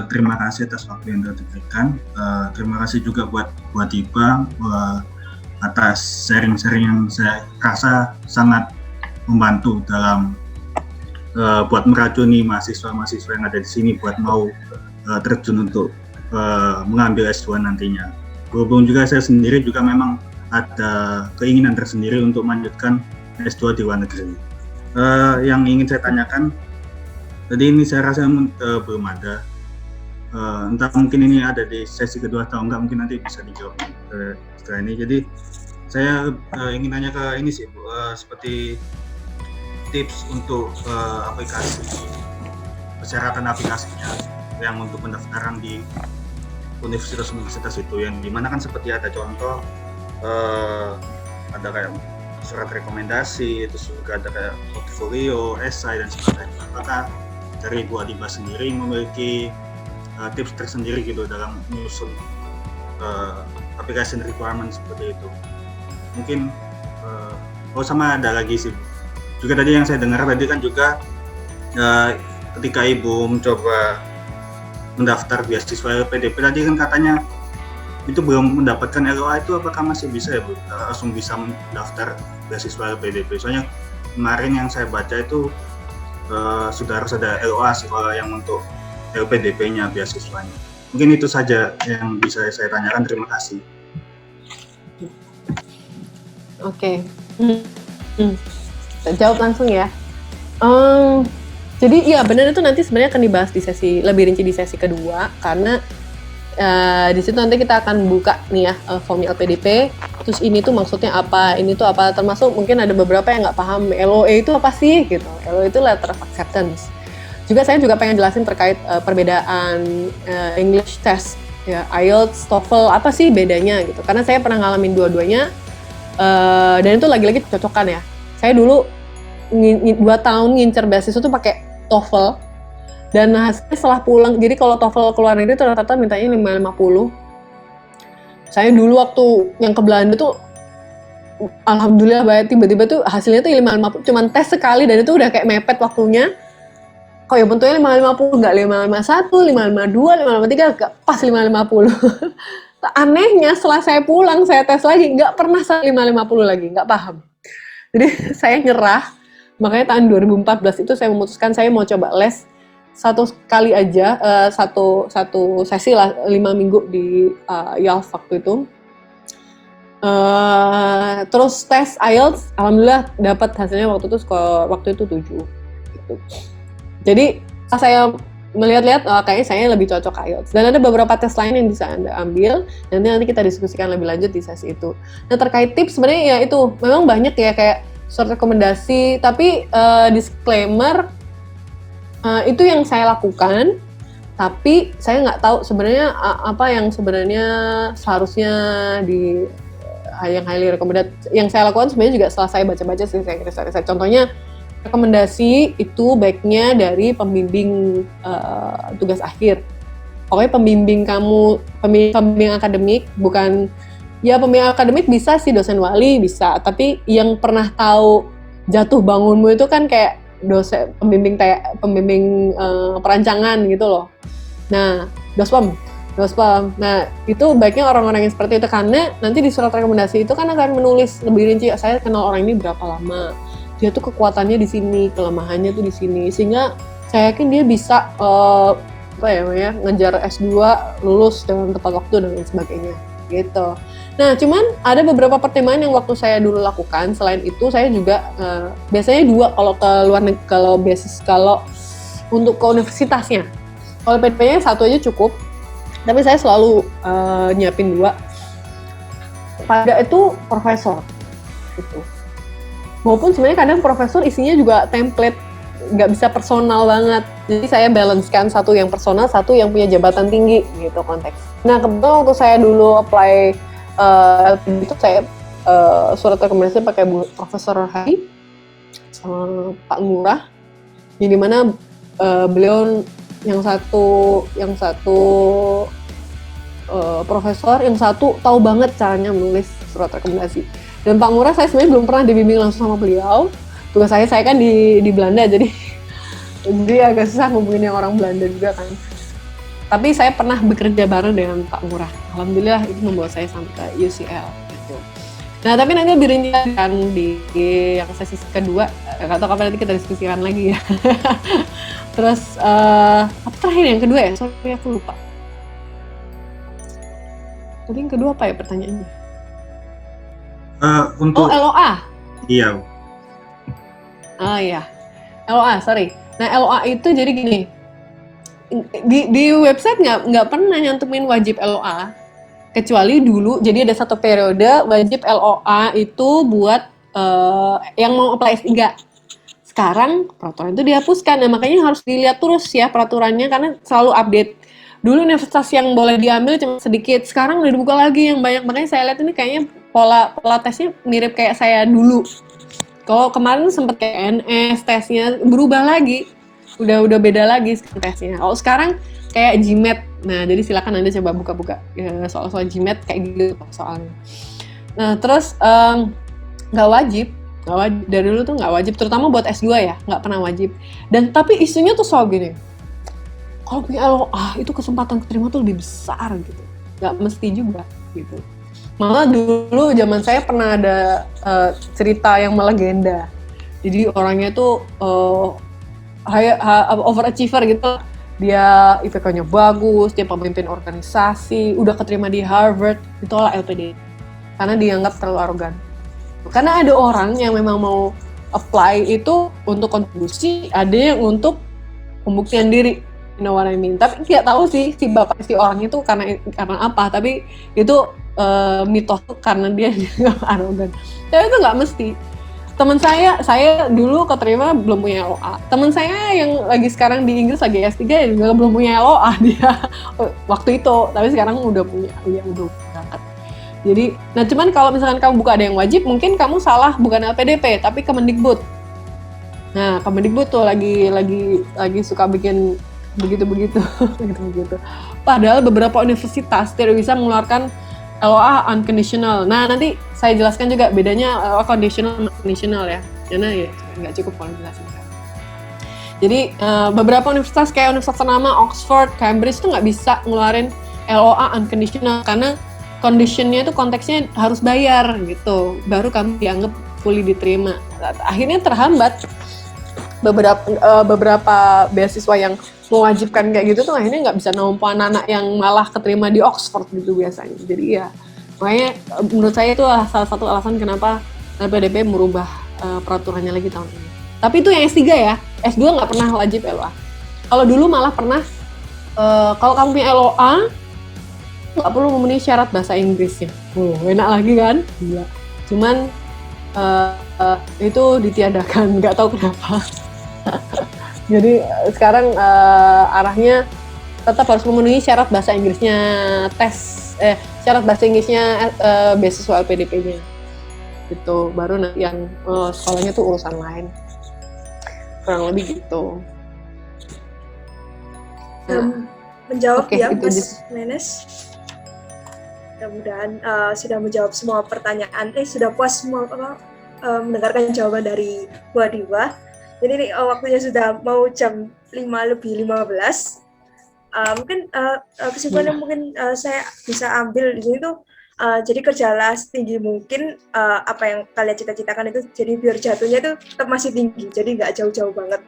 S3: terima kasih atas waktu yang sudah diberikan. Terima kasih juga buat Iba atas sharing-sharing yang saya rasa sangat membantu dalam buat meracuni mahasiswa-mahasiswa yang ada di sini buat mau terjun untuk mengambil S2 nantinya. Berhubung juga saya sendiri juga memang ada keinginan tersendiri untuk melanjutkan S2 di luar negeri. Yang ingin saya tanyakan, tadi ini saya rasa belum ada. Entah mungkin ini ada di sesi kedua atau enggak, mungkin nanti bisa dijawab setelah ini. Jadi saya ingin tanya ke ini sih Bu, seperti tips untuk aplikasi, persyaratan aplikasinya yang untuk pendaftaran di universitas-universitas itu, yang dimana kan seperti ada contoh ada kayak surat rekomendasi, itu juga ada kayak portfolio, esai dan sebagainya. Apakah dari Bu Adiba sendiri memiliki tips tersendiri gitu dalam menyusun application requirement seperti itu? Mungkin sama ada lagi sih juga tadi yang saya dengar tadi kan juga ketika Ibu mencoba mendaftar beasiswa LPDP tadi kan katanya itu belum mendapatkan LOA, itu apakah masih bisa ya Bu langsung bisa mendaftar beasiswa LPDP? Soalnya kemarin yang saya baca itu sudah harus ada LOA sih kalau yang untuk LPDP-nya beasiswanya. Mungkin itu saja yang bisa saya tanyakan. Terima kasih.
S2: Oke. Jawab langsung ya. Jadi iya benar, itu nanti sebenarnya akan dibahas di sesi lebih rinci di sesi kedua, karena di situ nanti kita akan buka nih ya formnya LPDP. Terus ini tuh maksudnya apa, ini tuh apa, termasuk mungkin ada beberapa yang nggak paham LOA itu apa sih gitu. LOA itu letter of acceptance. Juga saya juga pengen jelasin terkait perbedaan English test ya, IELTS, TOEFL, apa sih bedanya gitu. Karena saya pernah ngalamin dua-duanya dan itu lagi-lagi cocokan ya. Saya dulu 2 tahun ngincer beasiswa tuh pakai TOEFL, dan hasilnya setelah pulang, jadi kalau TOEFL keluar negeri tuh rata-rata mintanya 550. Saya dulu waktu yang ke Belanda tuh alhamdulillah banget, tiba-tiba tuh hasilnya tuh 550, cuman tes sekali dan itu udah kayak mepet waktunya. Kok ya bentuknya 550, nggak 551, 552, 553, nggak pas 550. Anehnya setelah saya pulang, saya tes lagi, nggak pernah 550 lagi, nggak paham. Jadi saya nyerah, makanya tahun 2014 itu saya memutuskan saya mau coba les satu kali aja, satu sesi lah 5 minggu di YALF waktu itu. Terus tes IELTS, alhamdulillah dapat hasilnya waktu itu 7 gitu. Jadi saya melihat-lihat kayaknya saya lebih cocok IELTS, dan ada beberapa tes lain yang bisa Anda ambil, nanti kita diskusikan lebih lanjut di sesi itu. Nah terkait tips sebenarnya ya itu memang banyak ya, kayak surat rekomendasi, tapi disclaimer itu yang saya lakukan, tapi saya nggak tahu sebenarnya apa yang sebenarnya seharusnya yang highly recommended. Yang saya lakukan sebenarnya juga setelah saya baca-baca sih, saya riset-riset. Contohnya rekomendasi itu baiknya dari pembimbing tugas akhir. Pokoknya pembimbing akademik, bukan ya pembimbing akademik bisa sih, dosen wali bisa, tapi yang pernah tahu jatuh bangunmu itu kan kayak pembimbing perancangan gitu loh. Nah, dospem. Nah, itu baiknya orang-orang yang seperti itu, karena nanti di surat rekomendasi itu kan akan menulis lebih rinci, saya kenal orang ini berapa lama, dia tuh kekuatannya di sini, kelemahannya tuh di sini, sehingga saya yakin dia bisa ngejar S2, lulus dengan tepat waktu dan lain sebagainya gitu. Nah, cuman ada beberapa pertimbangan yang waktu saya dulu lakukan. Selain itu, saya juga biasanya 2 kalau ke luar negeri, kalau untuk ke universitasnya. Kalau PDP-nya 1 aja cukup, tapi saya selalu nyiapin 2. Pada itu profesor gitu. Maupun sebenarnya kadang profesor isinya juga template, nggak bisa personal banget. Jadi saya balance-kan, 1 yang personal, 1 yang punya jabatan tinggi gitu konteks. Nah, kebetulan waktu saya dulu apply LPD itu saya surat rekomendasi pakai Profesor Hari sama Pak Ngurah, yang dimana beliau yang satu profesor, yang satu tahu banget caranya menulis surat rekomendasi. Dan Pak Ngurah saya sebenarnya belum pernah dibimbing langsung sama beliau. Tugas saya kan di Belanda, jadi agak susah ngubungin yang orang Belanda juga kan. Tapi saya pernah bekerja bareng dengan Pak Ngurah. Alhamdulillah itu membawa saya sampai ke UCL gitu. Nah, tapi nanti lebih rinci kan di yang sesi kedua, nggak tahu kapan nanti kita diskusikan lagi ya. Terus, apa terakhir yang kedua ya? Sorry, aku lupa. Tadi yang kedua apa ya pertanyaannya?
S3: Untuk
S2: LOA.
S3: iya,
S2: Oh iya, LOA, sorry. Nah, LOA itu jadi gini, di website nggak pernah nyantumin wajib LOA, kecuali dulu, jadi ada satu periode wajib LOA itu buat yang mau apply S3. Sekarang peraturan itu dihapuskan, nah makanya harus dilihat terus ya peraturannya, karena selalu update. Dulu universitas yang boleh diambil cuma sedikit, sekarang udah dibuka lagi yang banyak, makanya saya lihat ini kayaknya pola tesnya mirip kayak saya dulu. Kalau kemarin sempet kayak NS tesnya berubah lagi, udah beda lagi tesnya. Kalau sekarang kayak GMAT, nah jadi silakan Anda coba buka-buka ya, soal-soal GMAT kayak gitu soalnya. Nah terus nggak wajib dari dulu tuh nggak wajib, terutama buat S2 ya, nggak pernah wajib. Dan tapi isunya tuh soal gini, kalau punya LOA itu kesempatan keterima tuh lebih besar gitu, nggak mesti juga gitu. Malah dulu zaman saya pernah ada cerita yang melegenda. Jadi orangnya tuh overachiever gitu. Dia IPK-nya bagus, dia pemimpin organisasi, udah keterima di Harvard, ditolak LPDP karena dianggap terlalu arogan. Karena ada orang yang memang mau apply itu untuk kontribusi, ada yang untuk pembuktian diri. You know what I mean? Tapi nggak tahu sih si bapak si orang itu karena apa. Tapi itu mitos karena dia arogan. Tapi itu nggak mesti. Teman saya dulu keterima belum punya LOA. Teman saya yang lagi sekarang di Inggris lagi S3 juga belum punya LOA dia waktu itu. Tapi sekarang udah punya, ya udah berangkat. Jadi, nah cuman kalau misalkan kamu buka ada yang wajib, mungkin kamu salah bukan LPDP tapi Kemendikbud. Nah Kemendikbud tuh lagi suka bikin begitu. Padahal beberapa universitas tidak bisa mengeluarkan LOA unconditional. Nah nanti saya jelaskan juga bedanya LOA conditional ya, karena ya nggak cukup kalau jelasin. Jadi beberapa universitas kayak universitas ternama Oxford, Cambridge itu nggak bisa ngeluarin LOA unconditional karena conditionnya itu konteksnya harus bayar gitu, baru kamu dianggap fully diterima. Akhirnya terhambat. Beberapa beasiswa yang mewajibkan kayak gitu tuh akhirnya nggak bisa nampu anak-anak yang malah keterima di Oxford gitu biasanya. Jadi ya makanya menurut saya itu salah satu alasan kenapa LPDP merubah peraturannya lagi tahun ini. Tapi itu yang S3 ya, S2 nggak pernah wajib LOA. Kalau dulu malah pernah, kalau kamu punya LOA nggak perlu memenuhi syarat bahasa Inggrisnya. Enak lagi kan? Gila. Cuman itu ditiadakan, nggak tahu kenapa. Jadi sekarang arahnya tetap harus memenuhi syarat bahasa Inggrisnya syarat bahasa Inggrisnya beasiswa LPDP-nya. Gitu. Baru nanti yang sekolahnya tuh urusan lain. Kurang lebih gitu.
S1: Menjawab
S2: okay,
S1: ya
S2: gitu
S1: Mas Menes. Mudah-mudahan sudah menjawab semua pertanyaan. Sudah puas semua mendengarkan jawaban dari Bu Adiba. Jadi waktunya sudah mau jam 5:15. Mungkin kesimpulannya mungkin saya bisa ambil di sini tuh, jadi kerjalah setinggi mungkin apa yang kalian cita-citakan itu, jadi biar jatuhnya itu tetap masih tinggi, jadi nggak jauh-jauh banget.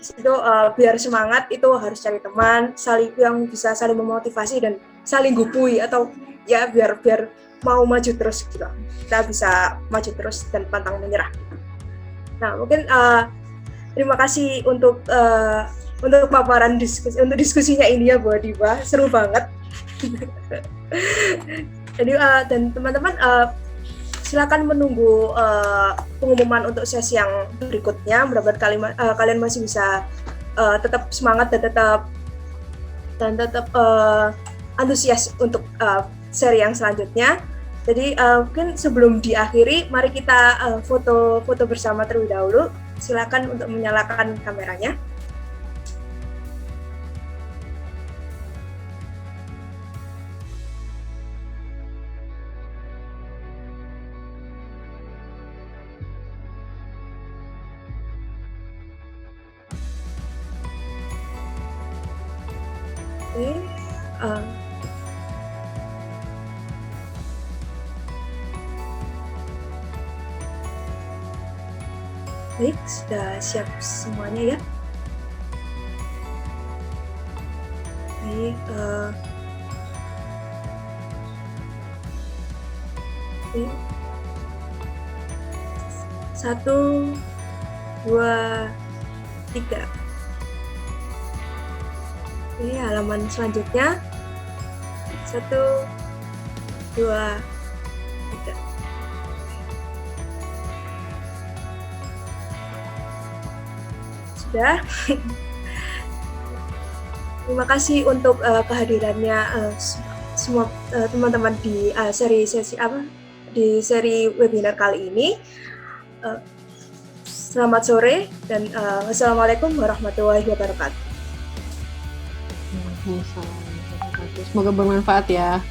S1: Itu biar semangat itu harus cari teman, saling yang bisa saling memotivasi dan saling gupui, atau ya biar mau maju terus gitu. Kita bisa maju terus dan pantang menyerah. Nah mungkin terima kasih untuk paparan diskusinya ini ya Bu Adiba, seru banget. Jadi dan teman-teman silakan menunggu pengumuman untuk sesi yang berikutnya. Mudah-mudahan kalian masih bisa tetap semangat dan tetap antusias untuk seri yang selanjutnya. Jadi mungkin sebelum diakhiri, mari kita foto bersama terlebih dahulu. Silakan untuk menyalakan kameranya. Oke. Baik, sudah siap semuanya ya. Baik, baik. 1, 2, 3. Oke, halaman selanjutnya. 1, 2, 3. Sudah. Terima kasih untuk kehadirannya semua teman-teman di di seri webinar kali ini. Selamat sore dan wassalamualaikum warahmatullahi wabarakatuh.
S2: Semoga bermanfaat ya.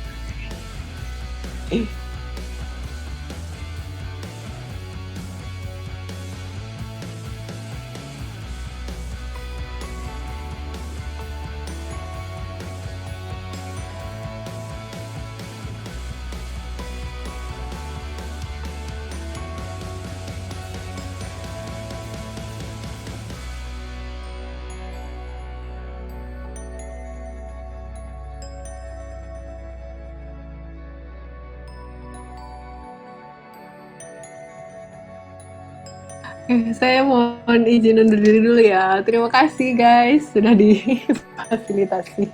S2: Saya mohon izin undur diri dulu ya. Terima kasih guys sudah difasilitasi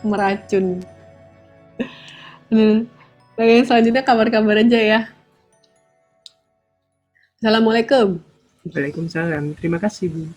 S2: meracun. Yang selanjutnya kabar-kabar aja ya. Assalamualaikum.
S4: Waalaikumsalam. Terima kasih, Bu.